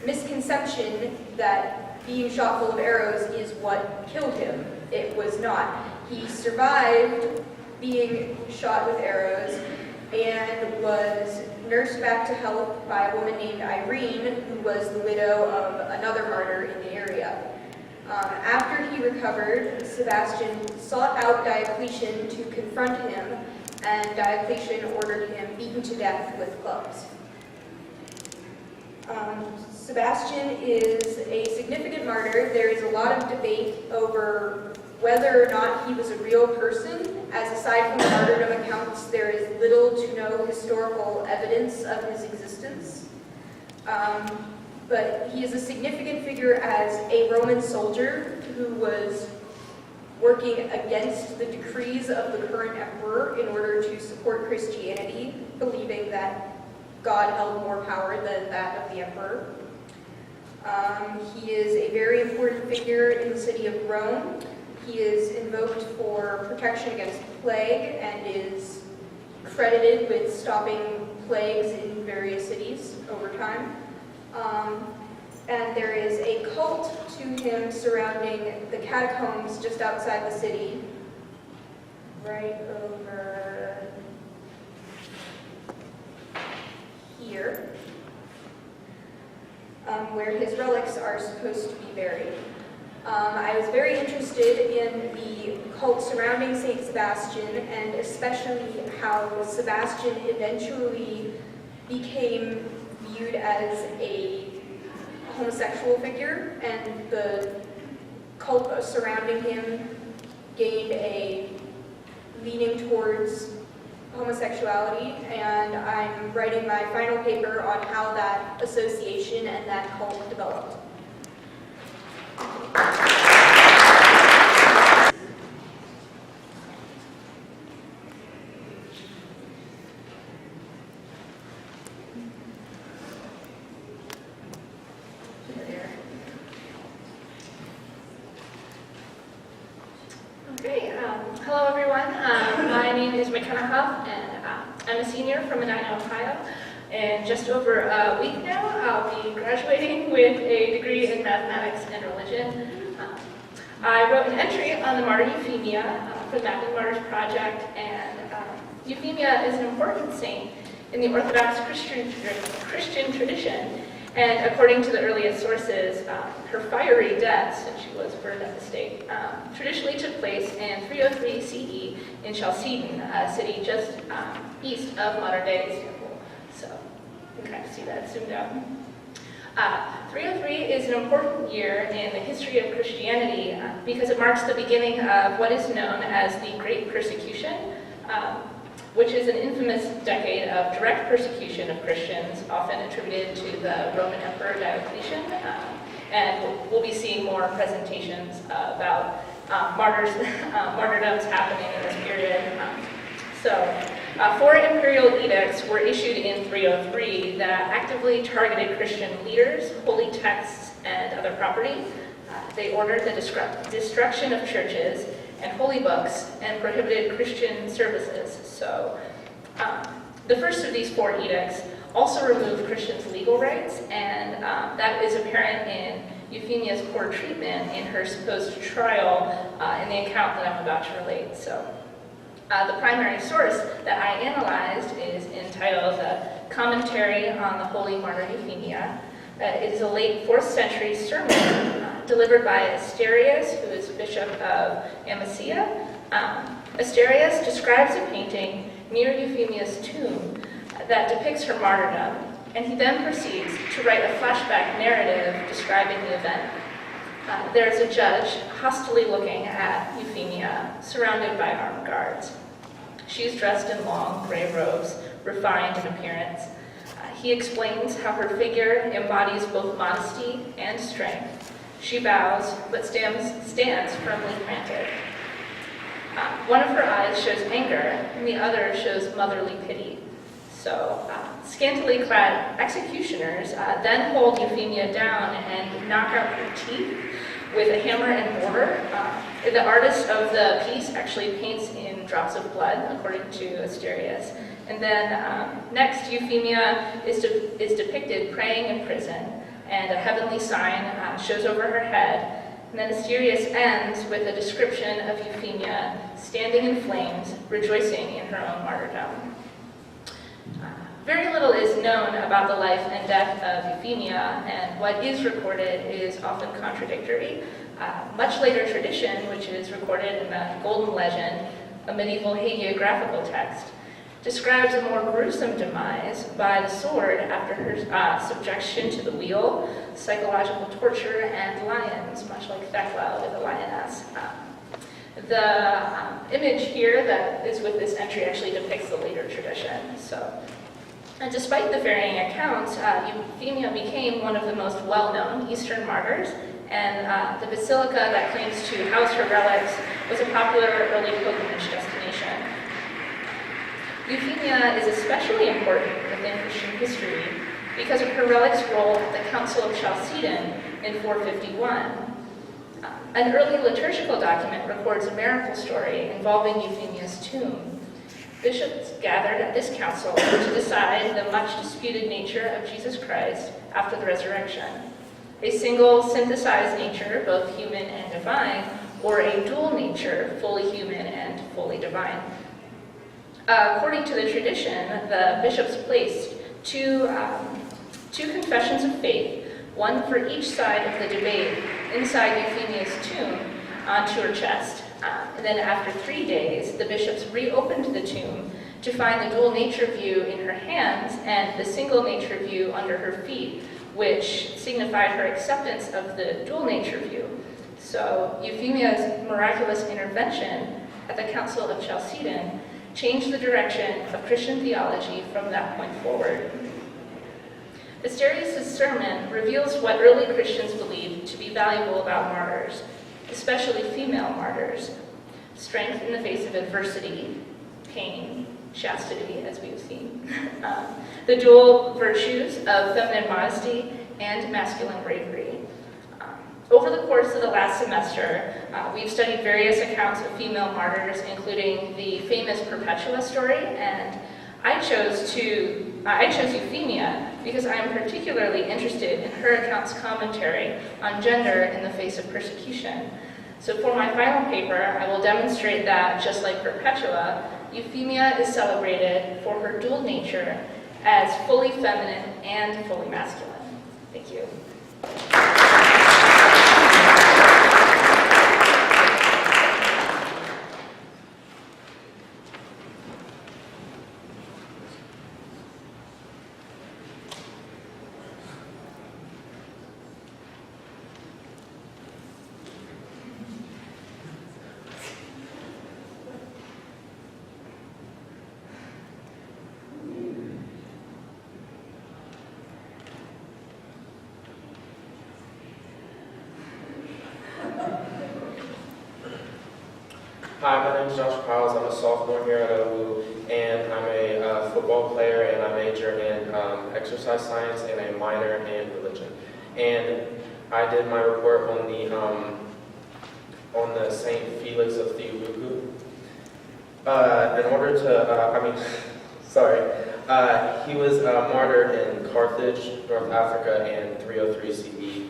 [SPEAKER 8] misconception that being shot full of arrows is what killed him. It was not. He survived being shot with arrows and was nursed back to health by a woman named Irene, who was the widow of another martyr in the area. After he recovered, Sebastian sought out Diocletian to confront him, and Diocletian ordered him beaten to death with clubs. Sebastian is a significant martyr. There is a lot of debate over whether or not he was a real person, as aside from the martyrdom accounts, there is little to no historical evidence of his existence. But he is a significant figure as a Roman soldier who was working against the decrees of the current emperor in order to support Christianity, believing that God held more power than that of the emperor. He is a very important figure in the city of Rome. He is invoked for protection against plague and is credited with stopping plagues in various cities over time. And there is a cult to him surrounding the catacombs just outside the city, right over here, where his relics are supposed to be buried. I was very interested in the cult surrounding Saint Sebastian, and especially how Sebastian eventually became viewed as a homosexual figure, and the cult surrounding him gained a leaning towards homosexuality, and I'm writing my final paper on how that association and that cult developed.
[SPEAKER 4] Hello everyone, my name is McKenzie Huff and I'm a senior from Medina, Ohio. And just over a week now, I'll be graduating with a degree in mathematics and religion. I wrote an entry on the martyr Euphemia for the Mapping Martyrs project, and Euphemia is an important saint in the Orthodox Christian tradition. And according to the earliest sources, her fiery death, since she was burned at the stake, traditionally took place in 303 CE in Chalcedon, a city just east of modern-day Istanbul. So you can kind of see that zoomed out. 303 is an important year in the history of Christianity because it marks the beginning of what is known as the Great Persecution, which is an infamous decade of direct persecution of Christians, often attributed to the Roman Emperor Diocletian. And we'll be seeing more presentations about martyrdoms happening in this period. Four imperial edicts were issued in 303 that actively targeted Christian leaders, holy texts, and other property. They ordered the destruction of churches and holy books, and prohibited Christian services. So the first of these four edicts also removed Christians' legal rights, and that is apparent in Euphemia's poor treatment in her supposed trial in the account that I'm about to relate. So the primary source that I analyzed is entitled Commentary on the Holy Martyr Euphemia. It is a late 4th century sermon delivered by Asterius, who is Bishop of Amasya. Asterius describes a painting near Euphemia's tomb that depicts her martyrdom, and he then proceeds to write a flashback narrative describing the event. There is a judge hostilely looking at Euphemia, surrounded by armed guards. She is dressed in long gray robes, refined in appearance. He explains how her figure embodies both modesty and strength. She bows, but stands firmly planted. One of her eyes shows anger, and the other shows motherly pity. So, scantily clad executioners then hold Euphemia down and knock out her teeth with a hammer and mortar. The artist of the piece actually paints in drops of blood, according to Asterius. And then next, Euphemia is depicted praying in prison, and a heavenly sign shows over her head. And then Asterius ends with a description of Euphemia standing in flames, rejoicing in her own martyrdom. Very little is known about the life and death of Euphemia, and what is recorded is often contradictory. Much later tradition, which is recorded in the Golden Legend, a medieval hagiographical text, describes a more gruesome demise by the sword after her subjection to the wheel, psychological torture, and lions, much like Thecla with a lioness. The image here that is with this entry actually depicts the later tradition. And despite the varying accounts, Euphemia became one of the most well-known Eastern martyrs, and the basilica that claims to house her relics was a popular early pilgrimage destination. Euphemia is especially important within Christian history because of her relic's role at the Council of Chalcedon in 451. An early liturgical document records a miracle story involving Euphemia's tomb. Bishops gathered at this council to decide the much disputed nature of Jesus Christ after the resurrection. A single synthesized nature, both human and divine, or a dual nature, fully human and fully divine. According to the tradition, the bishops placed two confessions of faith, one for each side of the debate, inside Euphemia's tomb onto her chest. And then after 3 days, the bishops reopened the tomb to find the dual nature view in her hands and the single nature view under her feet, which signified her acceptance of the dual nature view. So Euphemia's miraculous intervention at the Council of Chalcedon changed the direction of Christian theology from that point forward. Asterius' sermon reveals what early Christians believed to be valuable about martyrs, especially female martyrs: strength in the face of adversity, pain, chastity, as we've seen, the dual virtues of feminine modesty and masculine bravery. Over the course of the last semester, we've studied various accounts of female martyrs, including the famous Perpetua story, and I chose Euphemia because I am particularly interested in her account's commentary on gender in the face of persecution. So for my final paper, I will demonstrate that, just like Perpetua, Euphemia is celebrated for her dual nature as fully feminine and fully masculine. Thank you.
[SPEAKER 9] Hi, my name is Josh Piles. I'm a sophomore here at OU, and I'm a football player, and I major in exercise science and a minor in religion. And I did my report on the Saint Felix of Theobuku. In order to, he was martyred in Carthage, North Africa, in 303 CE.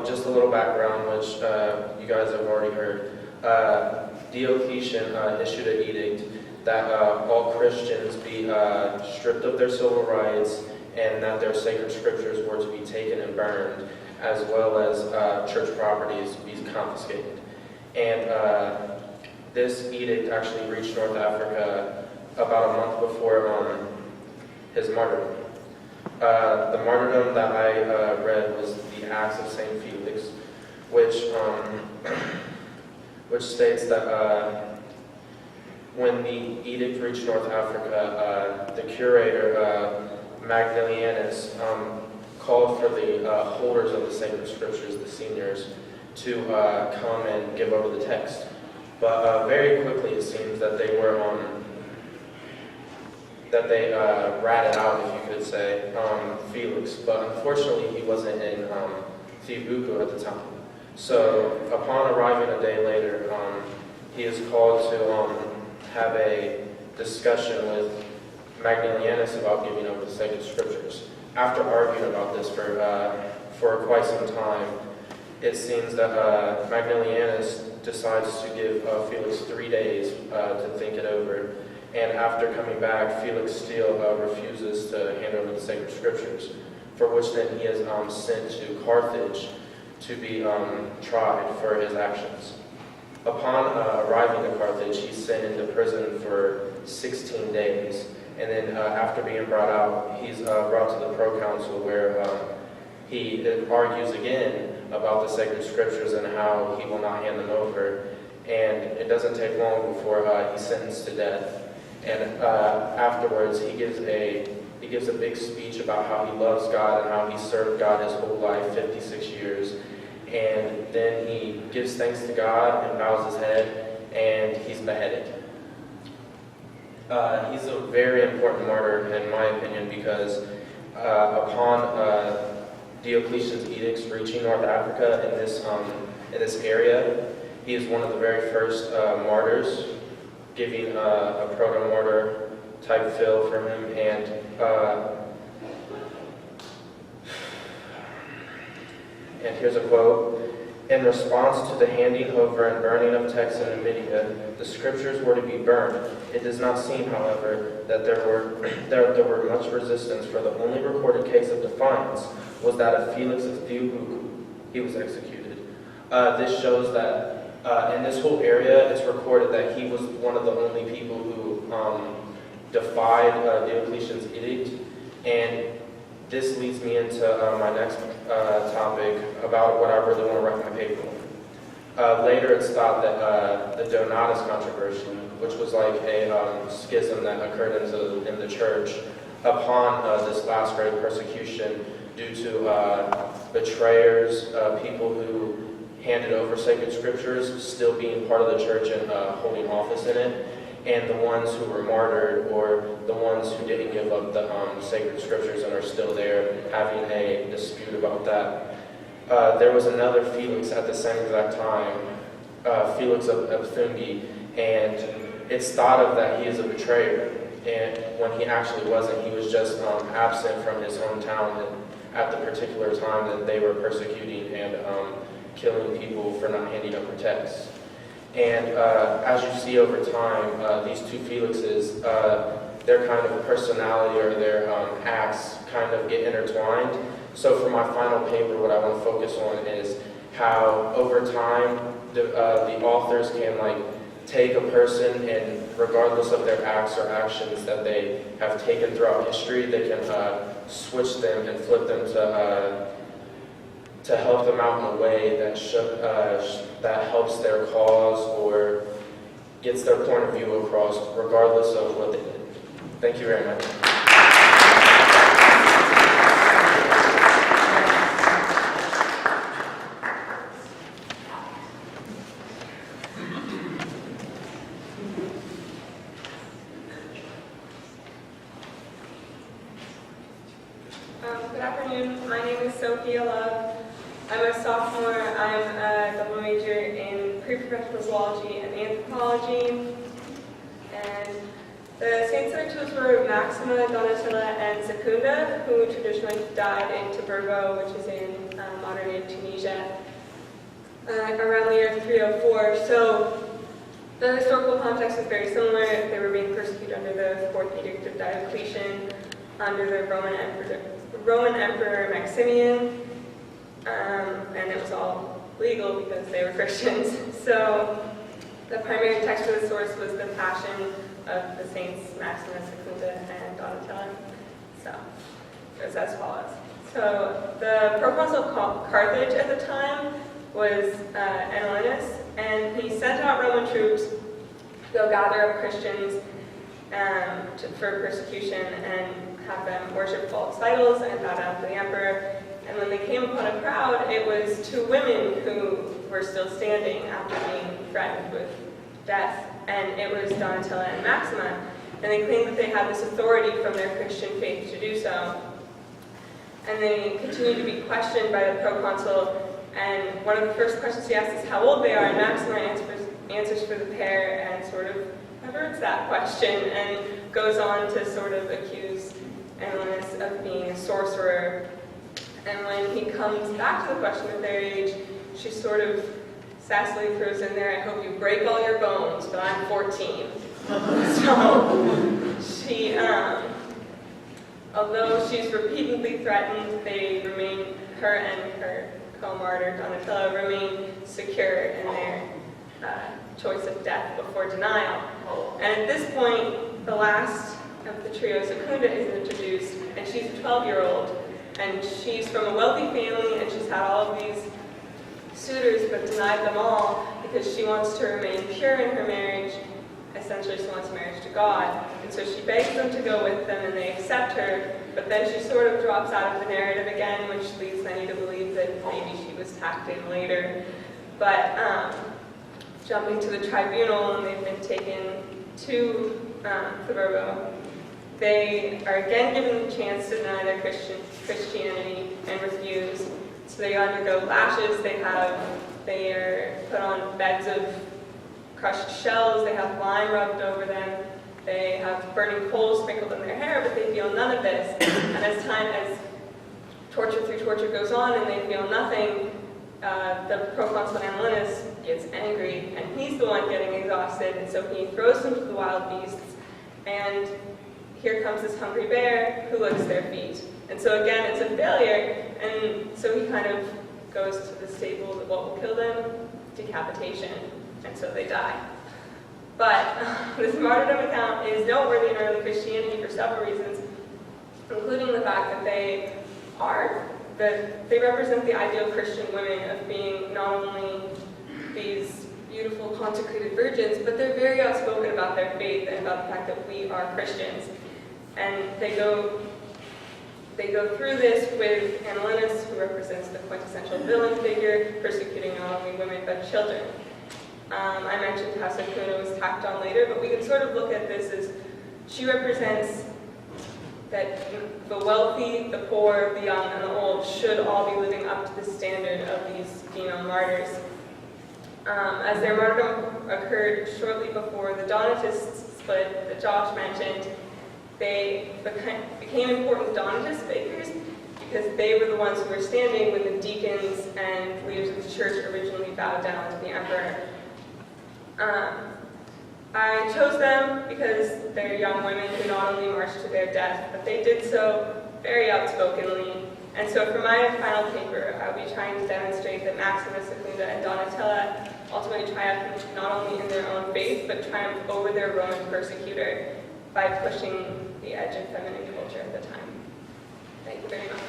[SPEAKER 9] Just a little background, which you guys have already heard. Diocletian issued an edict that all Christians be stripped of their civil rights and that their sacred scriptures were to be taken and burned, as well as church properties be confiscated. And this edict actually reached North Africa about a month before his martyrdom. The martyrdom that I read was the Acts of St. Felix, which states that when the edict reached North Africa, the curator, Magdalenianus, called for the holders of the sacred scriptures, the seniors, to come and give over the text. But very quickly it seems that they were ratted out, if you could say, Felix. But unfortunately he wasn't in Theobuku at the time. So, upon arriving a day later, he is called to have a discussion with Magdalenianus about giving over the sacred scriptures. After arguing about this for quite some time, it seems that Magdalenianus decides to give Felix 3 days to think it over. And after coming back, Felix still refuses to hand over the sacred scriptures, for which then he is sent to Carthage to be tried for his actions. Upon arriving to Carthage, he's sent into prison for 16 days, and then after being brought out, he's brought to the proconsul where he argues again about the sacred scriptures and how he will not hand them over, and it doesn't take long before he's sentenced to death. And afterwards, he gives a big speech about how he loves God and how he served God his whole life, 56 years. And then he gives thanks to God and bows his head, and he's beheaded. He's a very important martyr, in my opinion, because upon Diocletian's edicts reaching North Africa in this area, he is one of the very first martyrs, giving a proto-martyr type feel for him. And here's a quote. In response to the handing over and burning of texts in Numidia, the scriptures were to be burned. It does not seem, however, that there were much resistance, for the only recorded case of defiance was that of Felix of Theobuku. He was executed. This shows that in this whole area, it's recorded that he was one of the only people who defied Diocletian's edict. And this leads me into my next topic about what I really want to write my paper on. Later, it's thought that the Donatus controversy, which was like a schism that occurred in the church upon this last great persecution due to betrayers, people who handed over sacred scriptures still being part of the church and holding office in it, and the ones who were martyred, or the ones who didn't give up the sacred scriptures and are still there, having a dispute about that. there was another Felix at the same exact time, Felix of Thungi, and it's thought of that he is a betrayer. And when he actually wasn't, he was just absent from his hometown at the particular time that they were persecuting and killing people for not handing over texts. And as you see over time, these two Felixes, their kind of personality or their acts kind of get intertwined. So for my final paper, what I want to focus on is how over time the authors can take a person, and regardless of their acts or actions that they have taken throughout history, they can switch them and flip them to help them out in a way that that helps their cause or gets their point of view across, regardless of what they did. Thank you very much.
[SPEAKER 10] Good afternoon. My name is Sophia Love. I'm a sophomore. I'm a double major in pre-professional zoology and anthropology. And the saints that I chose were Maxima, Donatilla, and Secunda, who traditionally died in Tiburgo, which is in modern-day Tunisia, around the year 304. So the historical context is very similar. They were being persecuted under the Fourth Edict of Diocletian, under the Roman Emperor Maximian, and it was all legal because they were Christians. So the primary text for the source was the Passion of the Saints Maxima, Secunda, and Donatilla. So it was as follows. So the proconsul of Carthage at the time was Anulinus, and he sent out Roman troops to go gather up Christians for persecution and have them worship false idols and bow down to the emperor. And when they came upon a crowd, it was two women who were still standing after being threatened with death, and it was Donatilla and Maxima. And they claimed that they had this authority from their Christian faith to do so. And they continued to be questioned by the proconsul, and one of the first questions he asks is how old they are, and Maxima answers for the pair and sort of averts that question and goes on to sort of accuse Anulinus of being a sorcerer. And when he comes back to the question of their age, she sort of sassily throws in there, I hope you break all your bones, but I'm 14. So she, although she's repeatedly threatened, they remain, her and her co-martyr, Donatilla, remain secure in their choice of death before denial. And at this point, the last of the trio, Secunda, is introduced, and she's a 12-year-old, and she's from a wealthy family, and she's had all of these suitors, but denied them all because she wants to remain pure in her marriage. Essentially, she wants marriage to God, and so she begs them to go with them, and they accept her, but then she sort of drops out of the narrative again, which leads many to believe that maybe she was tacked in later. But jumping to the tribunal, and they've been taken to Tiburgo, they are again given the chance to deny their Christianity and refuse. So they undergo lashes, they are put on beds of crushed shells, they have lime rubbed over them, they have burning coals sprinkled in their hair, but they feel none of this. And as torture through torture goes on and they feel nothing, the proconsul Anulinus gets angry, and he's the one getting exhausted, and so he throws them to the wild beasts, and here comes this hungry bear who licks their feet. And so again, it's a failure, and so he kind of goes to the stable that what will kill them? Decapitation, and so they die. But this martyrdom account is noteworthy in early Christianity for several reasons, including the fact that they represent the ideal Christian women of being not only these beautiful consecrated virgins, but they're very outspoken about their faith and about the fact that we are Christians. And they go through this with Anulinus, who represents the quintessential villain figure, persecuting not only women but children. I mentioned how Secunda was tacked on later, but we can sort of look at this as she represents that the wealthy, the poor, the young, and the old should all be living up to the standard of these female martyrs. As their martyrdom occurred shortly before the Donatist split that Josh mentioned, they became important Donatist figures because they were the ones who were standing when the deacons and leaders of the church originally bowed down to the emperor. I chose them because they're young women who not only marched to their death, but they did so very outspokenly. And so for my final paper, I'll be trying to demonstrate that Maximus, Secunda, and Donatella ultimately triumphed not only in their own faith, but triumphed over their Roman persecutor by pushing the edge of feminine culture at the time. Thank you very much.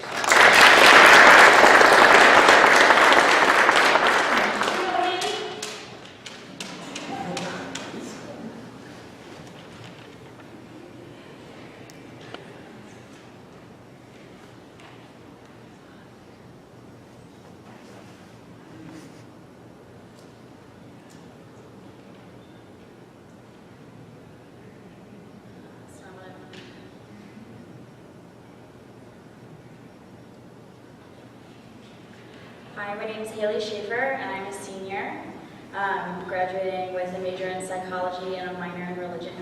[SPEAKER 11] Hi, my name is Shaeffer, and I'm a senior, graduating with a major in psychology and a minor in religion.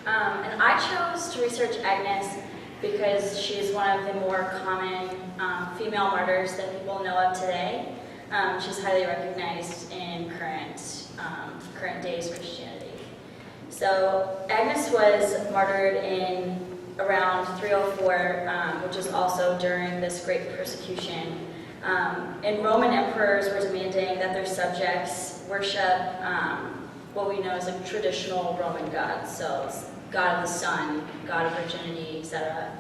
[SPEAKER 11] And I chose to research Agnes because she's one of the more common female martyrs that people know of today. She's highly recognized in current day's Christianity. So Agnes was martyred in around 304, which is also during this great persecution. And Roman emperors were demanding that their subjects worship what we know as like traditional Roman gods, so God of the sun, God of virginity, etc.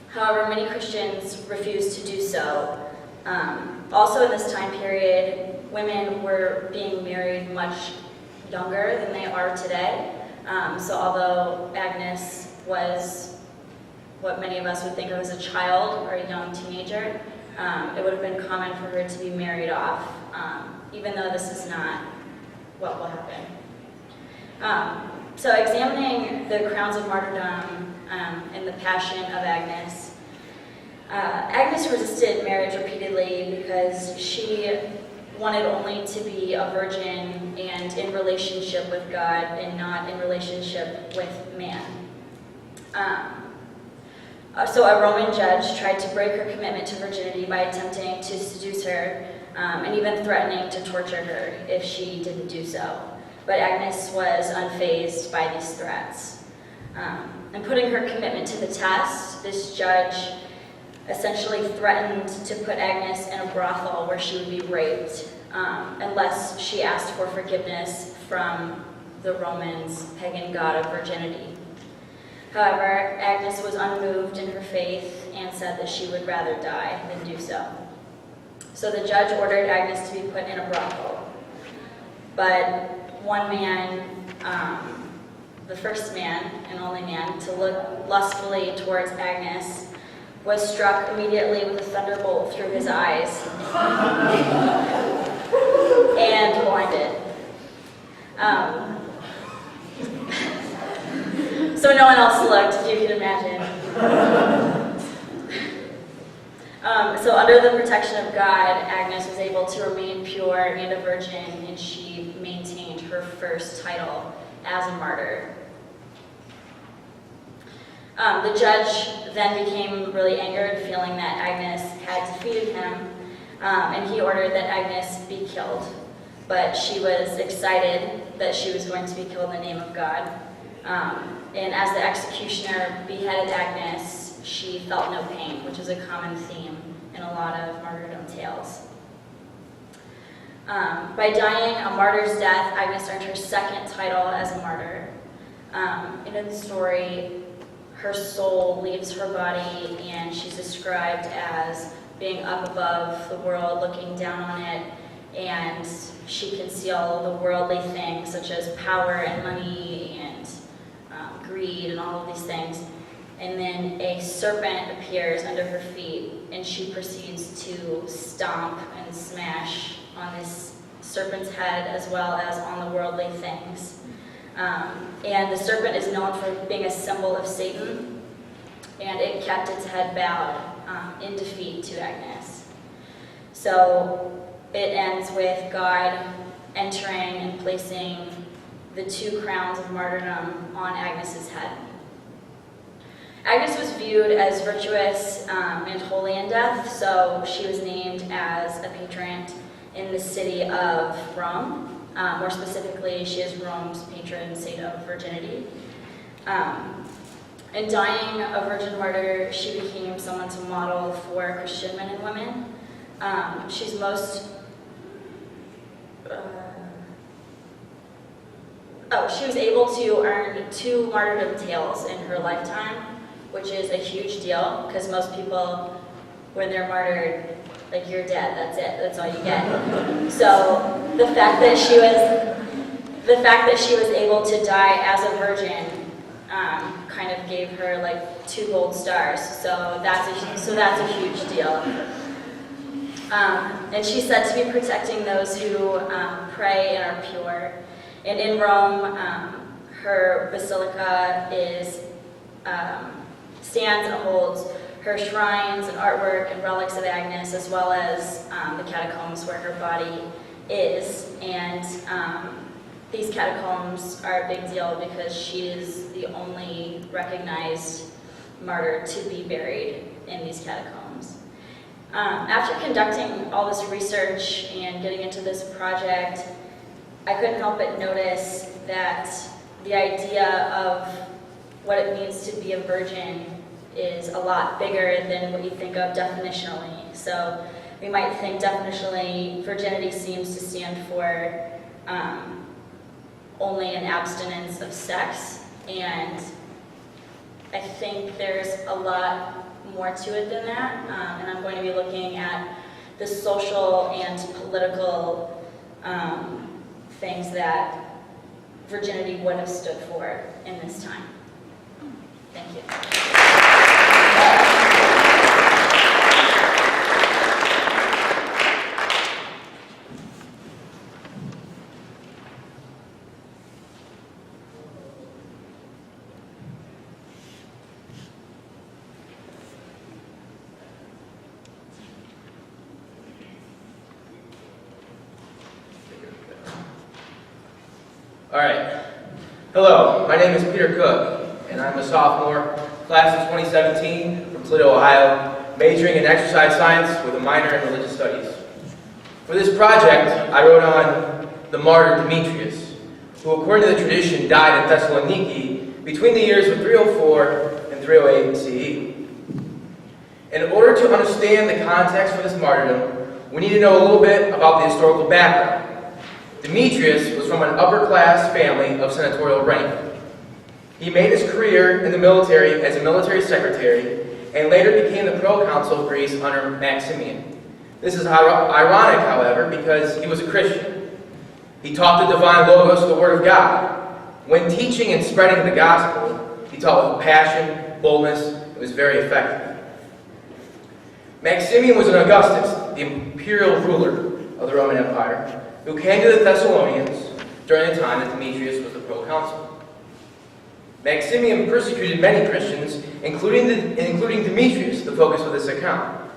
[SPEAKER 11] However, many Christians refused to do so. Also in this time period, women were being married much younger than they are today. So although Agnes was what many of us would think of as a child or a young teenager, it would have been common for her to be married off, even though this is not what will happen. So examining the crowns of martyrdom and the passion of Agnes, Agnes resisted marriage repeatedly because she wanted only to be a virgin and in relationship with God and not in relationship with man. So a Roman judge tried to break her commitment to virginity by attempting to seduce her and even threatening to torture her if she didn't do so. But Agnes was unfazed by these threats. And putting her commitment to the test, this judge essentially threatened to put Agnes in a brothel where she would be raped unless she asked for forgiveness from the Romans' pagan god of virginity. However, Agnes was unmoved in her faith and said that she would rather die than do so. So the judge ordered Agnes to be put in a brothel. But one man, the first man and only man to look lustfully towards Agnes, was struck immediately with a thunderbolt through his eyes and blinded. So no one else looked, if you can imagine. So under the protection of God, Agnes was able to remain pure and a virgin, and she maintained her first title as a martyr. The judge then became really angered, feeling that Agnes had defeated him, and he ordered that Agnes be killed. But she was excited that she was going to be killed in the name of God. And as the executioner beheaded Agnes, she felt no pain, which is a common theme in a lot of martyrdom tales. By dying a martyr's death, Agnes earned her second title as a martyr. In the story, her soul leaves her body, and she's described as being up above the world, looking down on it, and she can see all of the worldly things, such as power and money and greed and all of these things. And then a serpent appears under her feet, and she proceeds to stomp and smash on this serpent's head as well as on the worldly things. And the serpent is known for being a symbol of Satan, and it kept its head bowed in defeat to Agnes. So it ends with God entering and placing the 2 crowns of martyrdom on Agnes's head. Agnes was viewed as virtuous and holy in death, so she was named as a patron in the city of Rome. More specifically, she is Rome's patron saint of virginity. In dying a virgin martyr, she became someone to model for Christian men and women. She's most... she was able to earn 2 martyrdom tales in her lifetime, which is a huge deal, because most people, when they're martyred, like, you're dead, that's it, that's all you get. So the fact that she was able to die as a virgin kind of gave her like 2 gold stars. So that's a huge deal. And she's said to be protecting those who pray and are pure. And in Rome, her basilica stands and holds her shrines and artwork and relics of Agnes, as well as the catacombs where her body is. And these catacombs are a big deal because she is the only recognized martyr to be buried in these catacombs. After conducting all this research and getting into this project, I couldn't help but notice that the idea of what it means to be a virgin is a lot bigger than what you think of definitionally. So we might think definitionally virginity seems to stand for only an abstinence of sex, and I think there's a lot more to it than that, and I'm going to be looking at the social and political things that virginity would have stood for in this time. Thank you.
[SPEAKER 12] All right. Hello, my name is Peter Cook, and I'm a sophomore, class of 2017 from Toledo, Ohio, majoring in exercise science with a minor in religious studies. For this project, I wrote on the martyr Demetrius, who according to the tradition died in Thessaloniki between the years of 304 and 308 CE. In order to understand the context for this martyrdom, we need to know a little bit about the historical background. Demetrius was from an upper-class family of senatorial rank. He made his career in the military as a military secretary and later became the proconsul of Greece under Maximian. This is ironic, however, because he was a Christian. He taught the divine logos, the Word of God. When teaching and spreading the gospel, he taught with passion, boldness, and was very effective. Maximian was an Augustus, the imperial ruler of the Roman Empire, who came to the Thessalonians during the time that Demetrius was the proconsul. Maximian persecuted many Christians, including Demetrius, the focus of this account.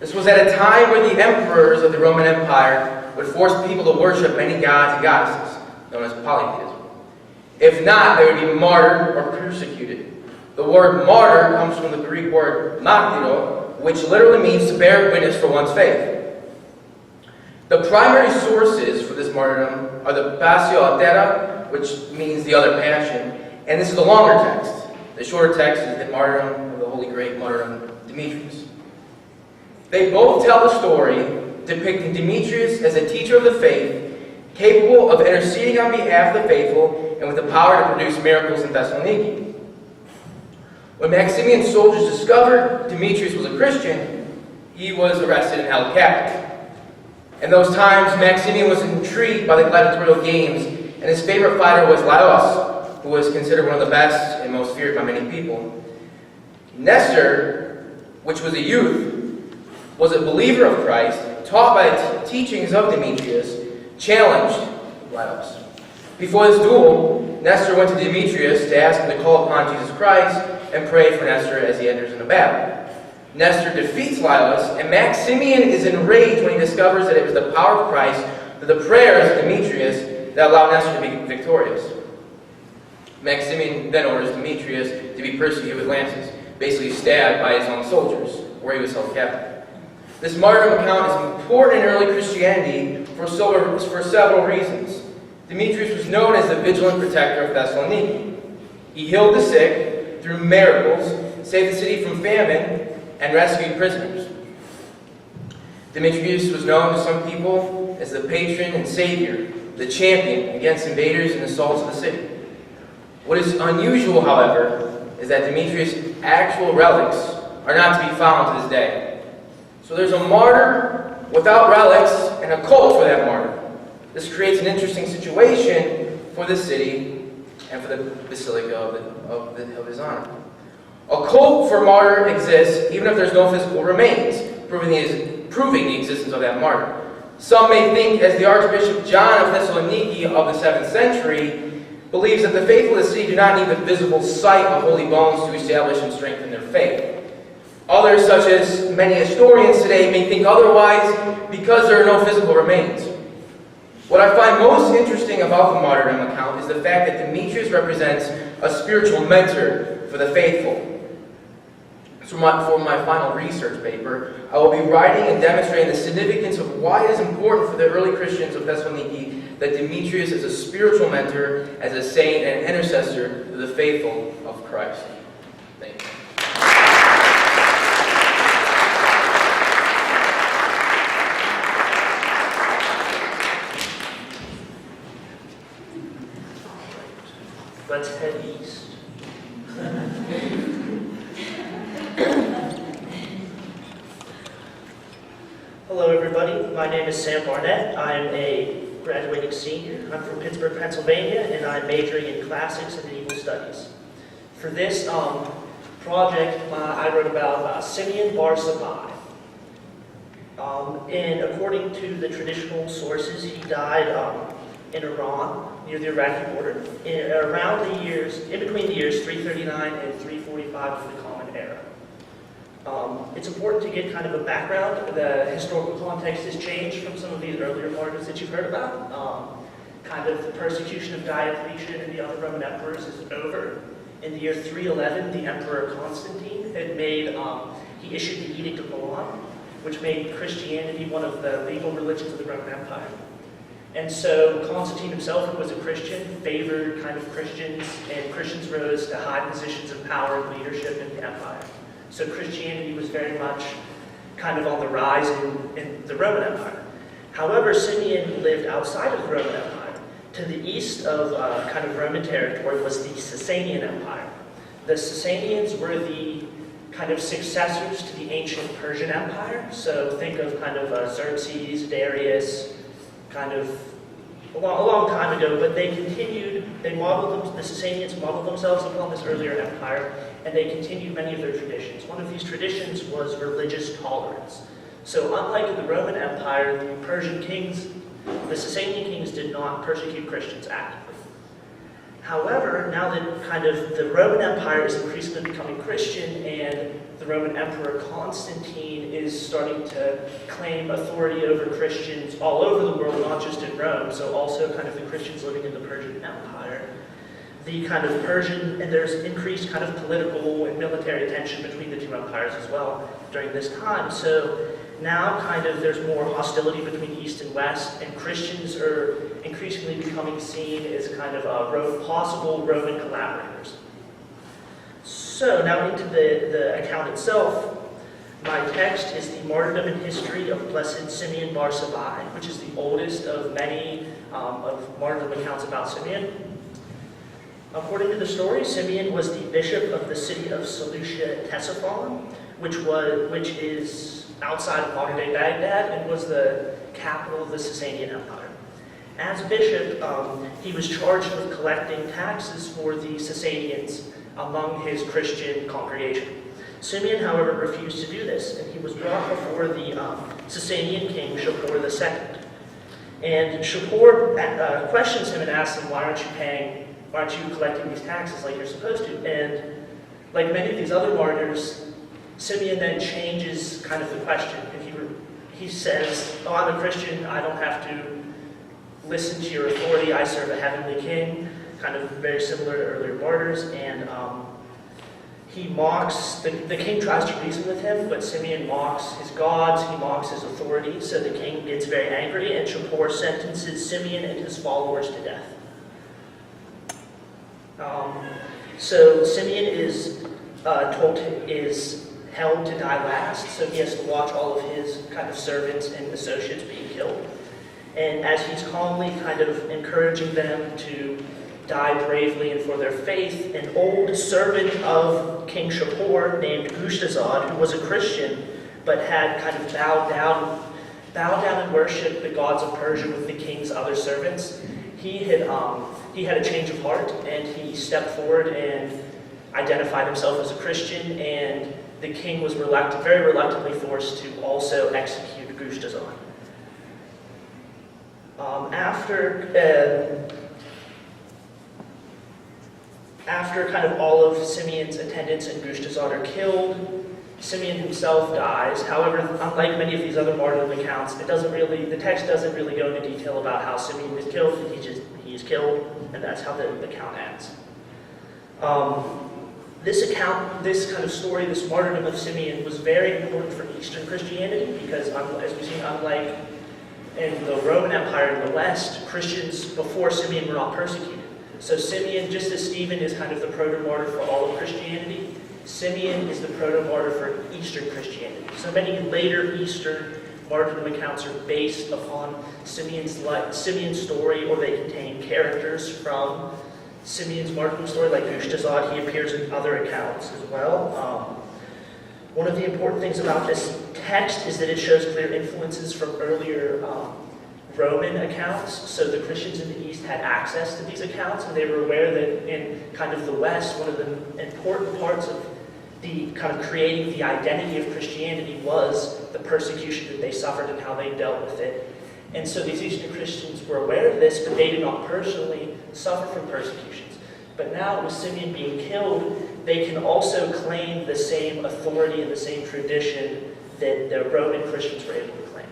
[SPEAKER 12] This was at a time where the emperors of the Roman Empire would force people to worship many gods and goddesses, known as polytheism. If not, they would be martyred or persecuted. The word martyr comes from the Greek word martyro, which literally means to bear witness for one's faith. The primary sources for this martyrdom are the Passio Altera, which means the other passion, and this is the longer text. The shorter text is the martyrdom of the Holy Great Martyrdom Demetrius. They both tell the story depicting Demetrius as a teacher of the faith, capable of interceding on behalf of the faithful and with the power to produce miracles in Thessaloniki. When Maximian's soldiers discovered Demetrius was a Christian, he was arrested and held captive. In those times, Maximian was intrigued by the gladiatorial games, and his favorite fighter was Laos, who was considered one of the best and most feared by many people. Nestor, which was a youth, was a believer of Christ, taught by the teachings of Demetrius, challenged Laos. Before this duel, Nestor went to Demetrius to ask him to call upon Jesus Christ and pray for Nestor as he enters into battle. Nestor defeats Lilas, and Maximian is enraged when he discovers that it was the power of Christ through the prayers of Demetrius that allowed Nestor to be victorious. Maximian then orders Demetrius to be persecuted with lances, basically stabbed by his own soldiers, where he was held captive. This martyrdom account is important in early Christianity for several reasons. Demetrius was known as the vigilant protector of Thessaloniki. He healed the sick through miracles, saved the city from famine, and rescued prisoners. Demetrius was known to some people as the patron and savior, the champion against invaders and assaults of the city. What is unusual, however, is that Demetrius' actual relics are not to be found to this day. So there's a martyr without relics and a cult for that martyr. This creates an interesting situation for the city and for the Basilica of his honor. A cult for martyr exists even if there's no physical remains, proving the existence of that martyr. Some may think, as the Archbishop John of Thessaloniki of the 7th century believes, that the faithful of the city do not need the visible sight of holy bones to establish and strengthen their faith. Others, such as many historians today, may think otherwise because there are no physical remains. What I find most interesting about the martyrdom account is the fact that Demetrius represents a spiritual mentor for the faithful. So for my final research paper, I will be writing and demonstrating the significance of why it is important for the early Christians of Thessaloniki that Demetrius is a spiritual mentor, as a saint and intercessor to the faithful of Christ. Thank you.
[SPEAKER 13] Let's head east. Hello everybody, my name is Sam Barnett. I'm a graduating senior. I'm from Pittsburgh, Pennsylvania, and I'm majoring in classics and medieval studies. For this project, I wrote about Simeon Bar Sabai. And according to the traditional sources, he died in Iran, near the Iraqi border, in between the years 339 and 345 of the Common Era. It's important to get kind of a background. The historical context has changed from some of these earlier martyrs that you've heard about. Kind of the persecution of Diocletian and the other Roman emperors is over. In the year 311, the Emperor Constantine had he issued the Edict of Milan, which made Christianity one of the legal religions of the Roman Empire. And so Constantine himself, who was a Christian, favored kind of Christians, and Christians rose to high positions of power and leadership in the empire. So Christianity was very much kind of on the rise in the Roman Empire. However, Simeon lived outside of the Roman Empire. To the east of kind of Roman territory was the Sasanian Empire. The Sasanians were the kind of successors to the ancient Persian Empire. So think of kind of Xerxes, Darius, kind of a long time ago, but the Sasanians modeled themselves upon this earlier empire, and they continued many of their traditions. One of these traditions was religious tolerance. So unlike the Roman Empire, the Sasanian kings did not persecute Christians actively. However, now that kind of the Roman Empire is increasingly becoming Christian, and the Roman Emperor Constantine is starting to claim authority over Christians all over the world, not just in Rome, so also kind of the Christians living in the Persian Empire. There's increased kind of political and military tension between the two empires as well during this time. So now kind of there's more hostility between East and West, and Christians are increasingly becoming seen as kind of possible Roman collaborators. So now into the account itself. My text is the Martyrdom and History of Blessed Simeon Bar Sabai, which is the oldest of many of martyrdom accounts about Simeon. According to the story, Simeon was the bishop of the city of Seleucia Ctesiphon, which is outside of modern-day Baghdad and was the capital of the Sasanian Empire. As bishop, he was charged with collecting taxes for the Sasanians among his Christian congregation. Simeon, however, refused to do this, and he was brought before the Sasanian king Shaeffer II. And Shaeffer questions him and asks him, why aren't you collecting these taxes like you're supposed to? And like many of these other martyrs, Simeon then changes kind of the question. And he says, oh, I'm a Christian, I don't have to listen to your authority, I serve a heavenly king, kind of very similar to earlier martyrs. And he mocks, the king tries to reason with him, but Simeon mocks his gods, he mocks his authority, so the king gets very angry, and Shaeffer sentences Simeon and his followers to death. So Simeon is held to die last, so he has to watch all of his kind of servants and associates being killed. And as he's calmly kind of encouraging them to die bravely and for their faith, an old servant of King Shaeffer named Gushtazad, who was a Christian but had kind of bowed down and worshipped the gods of Persia with the king's other servants, he had a change of heart, and he stepped forward and identified himself as a Christian, and the king was very reluctantly forced to also execute Gushtazad. After kind of all of Simeon's attendants and Gushtazad are killed, Simeon himself dies. However, unlike many of these other martyrdom accounts, the text doesn't really go into detail about how Simeon was killed. He's killed, and that's how the account ends. This kind of story, this martyrdom of Simeon, was very important for Eastern Christianity because, as we've seen, unlike in the Roman Empire in the West, Christians before Simeon were not persecuted. So Simeon, just as Stephen is kind of the proto-martyr for all of Christianity, Simeon is the proto-martyr for Eastern Christianity. So many later Eastern martyrdom accounts are based upon Simeon's story, or they contain characters from Simeon's martyrdom story, like Gushtazad. He appears in other accounts as well. One of the important things about this text is that it shows clear influences from earlier Roman accounts. So the Christians in the East had access to these accounts, and they were aware that in kind of the West, one of the important parts of the kind of creating the identity of Christianity was the persecution that they suffered and how they dealt with it. And so these Eastern Christians were aware of this, but they did not personally suffer from persecutions. But now, with Simeon being killed, they can also claim the same authority and the same tradition that the Roman Christians were able to claim.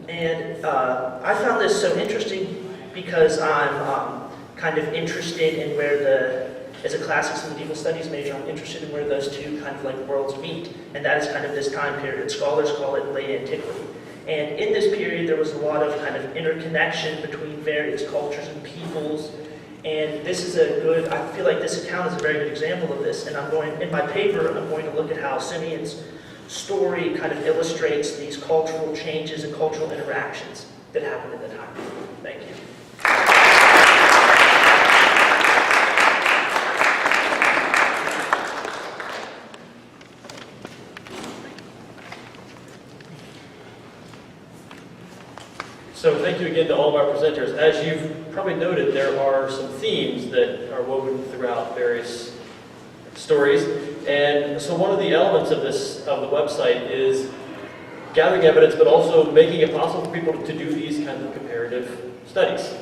[SPEAKER 13] And I found this so interesting because I'm kind of interested in as a classics and medieval studies major, I'm interested in where those two kind of like worlds meet. And that is kind of this time period. Scholars call it late antiquity. And in this period, there was a lot of kind of interconnection between various cultures and peoples. And this is I feel like this account is a very good example of this. And in my paper, I'm going to look at how Simeon's story kind of illustrates these cultural changes and cultural interactions that happened at the time. Thank you.
[SPEAKER 1] So thank you again to all of our presenters. As you've probably noted, there are some themes that are woven throughout various stories. And so one of the elements of the website is gathering evidence, but also making it possible for people to do these kinds of comparative studies.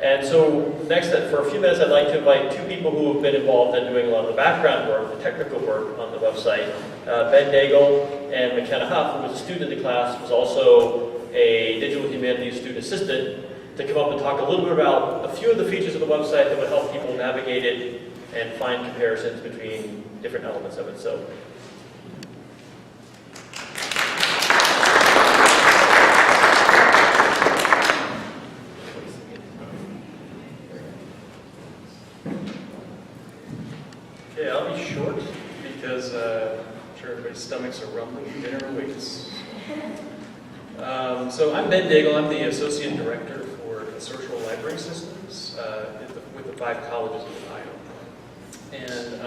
[SPEAKER 1] And so next, for a few minutes, I'd like to invite two people who have been involved in doing a lot of the background work, the technical work on the website. Ben Daigle and McKenzie Huff, who was a student in the class, was also a digital humanities student assistant, to come up and talk a little bit about a few of the features of the website that would help people navigate it and find comparisons between different elements of it. So.
[SPEAKER 14] Okay, I'll be short because I'm sure everybody's stomachs are rumbling from dinner awaits. So I'm Ben Daigle. I'm the Associate Director for Consortial Library Systems with the 5 colleges of Ohio. And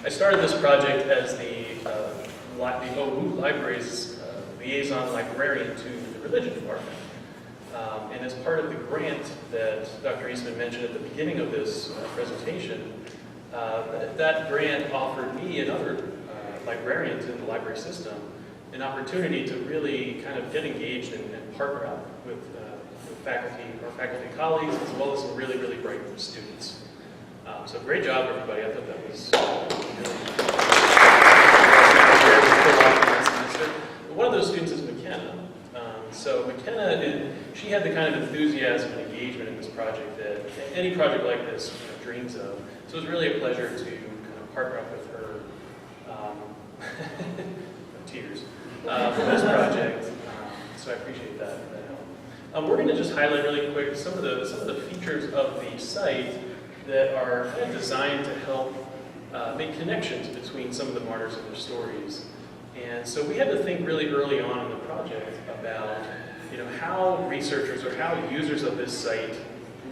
[SPEAKER 14] I started this project as the OU Library's liaison librarian to the religion department. And as part of the grant that Dr. Eastman mentioned at the beginning of this presentation, that grant offered me and other librarians in the library system an opportunity to really kind of get engaged and partner up with faculty, our faculty colleagues, as well as some really, really bright students. So great job, everybody. I thought that was really one of those students is McKenna. So McKenna, she had the kind of enthusiasm and engagement in this project that any project like this dreams of. So it was really a pleasure to kind of partner up with her, tears, for this project. So I appreciate that help. We're going to just highlight really quick some of the features of the site that are kind of designed to help make connections between some of the martyrs and their stories. And so we had to think really early on in the project about, how researchers or how users of this site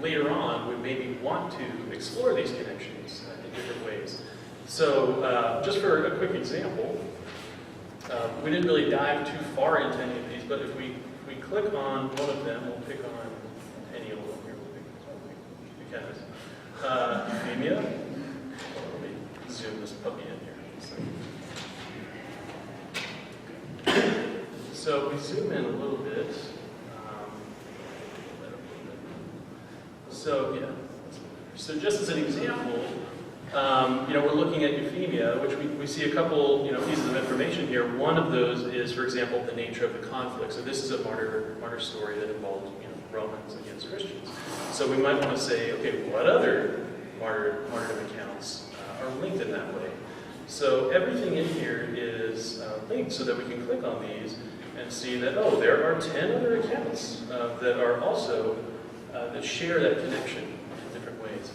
[SPEAKER 14] later on would maybe want to explore these connections in different ways. So just for a quick example, we didn't really dive too far into any of these, but if we click on one of them, we'll pick on any of them here. We'll pick Euphemia. Let me zoom this puppy in here. So we zoom in a little bit. So just as an example, we're looking at Euphemia, which we see a couple, pieces of information here. One of those is, for example, the nature of the conflict. So this is a martyr story that involved, Romans against Christians. So we might want to say, okay, what other martyrdom accounts are linked in that way? So everything in here is linked so that we can click on these and see that, there are 10 other accounts that are also, that share that connection in different ways.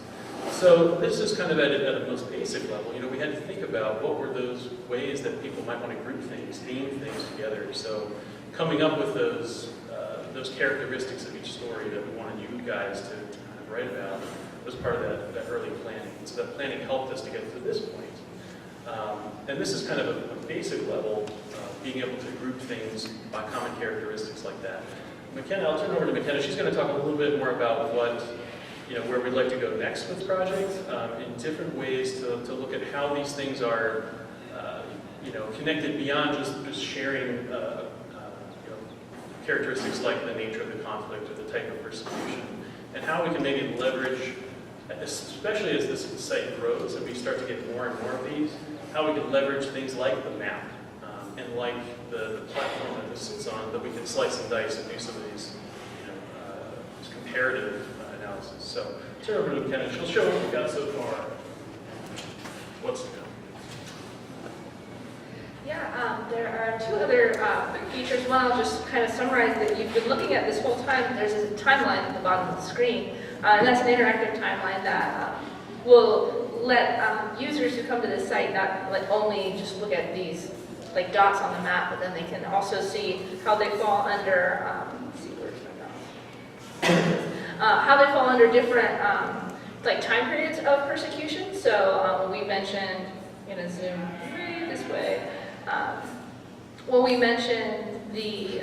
[SPEAKER 14] So this is kind of at a most basic level. We had to think about what were those ways that people might want to group things, theme things together. So coming up with those characteristics of each story that we wanted you guys to kind of write about was part of that early planning. And so that planning helped us to get to this point. And this is kind of a basic level, being able to group things by common characteristics like that. McKenna, I'll turn it over to McKenna. She's going to talk a little bit more about where we'd like to go next with the project, in different ways to look at how these things are, connected beyond just sharing, characteristics like the nature of the conflict or the type of persecution, and how we can maybe leverage, especially as this site grows and we start to get more and more of these, how we can leverage things like the map and like the platform that this sits on, that we can slice and dice and do some of these, comparative analysis. So turn over to McKenna. She'll show what we've got so far. What's to come?
[SPEAKER 4] Yeah, there are two other quick features. One, I'll just kind of summarize that you've been looking at this whole time. There's a timeline at the bottom of the screen, and that's an interactive timeline that will let users who come to this site not only just look at these dots on the map, but then they can also see how they fall under. Let's see, where's my dots? How they fall under different time periods of persecution. So we mentioned, I'm going to zoom way this way. When we mentioned the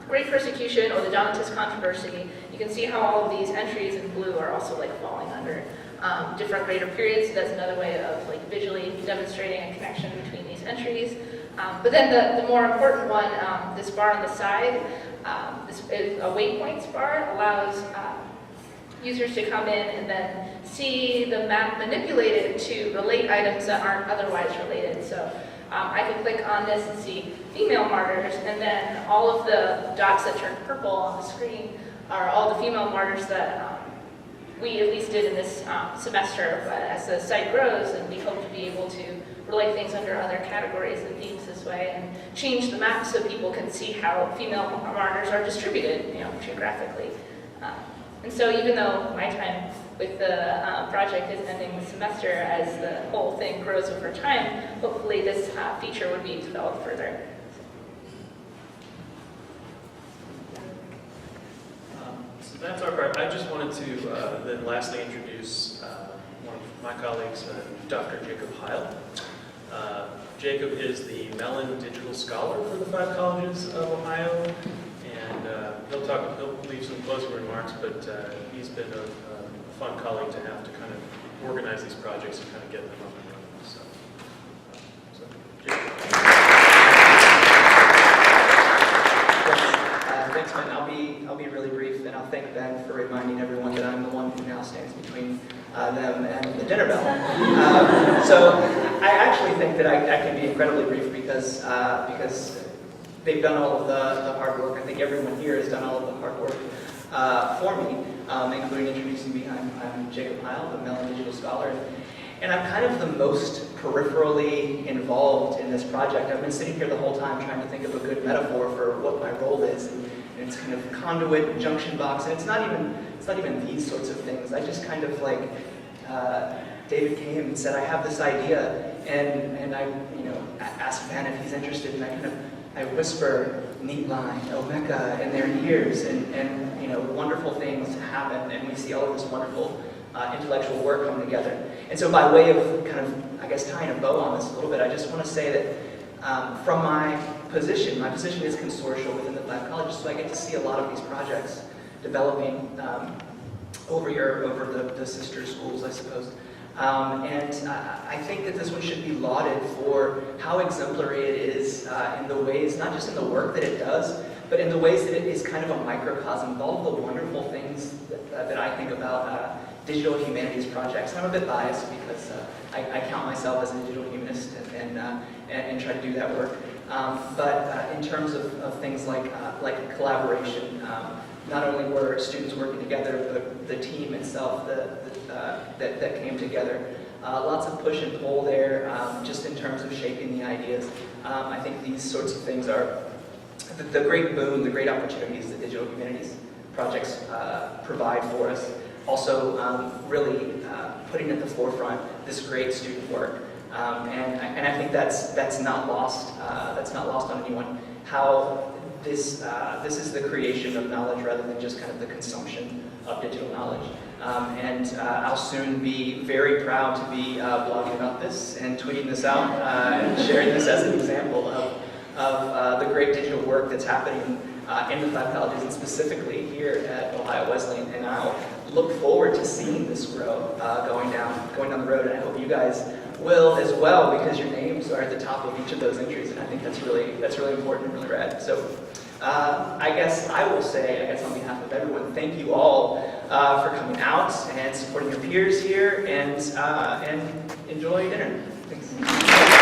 [SPEAKER 4] Great Persecution or the Donatist controversy, you can see how all of these entries in blue are also falling under different greater periods. So that's another way of visually demonstrating a connection between these entries. But then the more important one, this bar on the side, this is a waypoints bar, allows users to come in and then see the map manipulated to relate items that aren't otherwise related. So I can click on this and see female martyrs, and then all of the dots that turn purple on the screen are all the female martyrs that we at least did in this semester. But as the site grows, and we hope to be able to relate things under other categories and themes this way, and change the map so people can see how female martyrs are distributed, geographically. And so even though my time with the project is ending this semester, as the whole thing grows over time, hopefully this feature would be developed further.
[SPEAKER 14] So that's our part. I just wanted to then lastly introduce one of my colleagues, Dr. Jacob Heil. Jacob is the Mellon Digital Scholar for the 5 colleges of Ohio. And he'll leave some closing remarks, but he's been a fun colleague to have to kind of organize these projects and kind of get them up and running. So
[SPEAKER 5] reminding everyone that I'm the one who now stands between them and the dinner bell. So I actually think that I can be incredibly brief because they've done all of the hard work. I think everyone here has done all of the hard work for me, including introducing me. I'm Jacob Heil, the Mellon Digital Scholar, and I'm kind of the most peripherally involved in this project. I've been sitting here the whole time trying to think of a good metaphor for what my role is, and it's kind of conduit, junction box, and it's not even these sorts of things. I just kind of like David came and said, I have this idea, and I asked Ben if he's interested, and I whisper neat line, Omeka, in their ears, and wonderful things happen, and we see all of this wonderful intellectual work come together. And so by way of kind of, I guess, tying a bow on this a little bit, I just want to say that from my position is consortial within the 5 colleges, so I get to see a lot of these projects developing over the sister schools, I suppose. And I think that this one should be lauded for how exemplary it is in the ways, not just in the work that it does, but in the ways that it is kind of a microcosm of all the wonderful things that I think about digital humanities projects. And I'm a bit biased because I count myself as a digital humanist and try to do that work. But in terms of things like collaboration, not only were students working together, but the team itself that came together. Lots of push and pull there, just in terms of shaping the ideas. I think these sorts of things are the great boon, the great opportunities that digital humanities projects provide for us. Also, really putting at the forefront this great student work, and I think that's not lost. That's not lost on anyone. How this is the creation of knowledge rather than just kind of the consumption of digital knowledge. And I'll soon be very proud to be blogging about this and tweeting this out and sharing this as an example of the great digital work that's happening in the 5 colleges and specifically here at Ohio Wesleyan. And I'll look forward to seeing this grow going down the road. And I hope you guys will as well, because your names are at the top of each of those entries, and I think that's really important and really rad. So I guess I will say, on behalf of everyone, thank you all for coming out and supporting your peers here, and enjoy dinner. Thanks.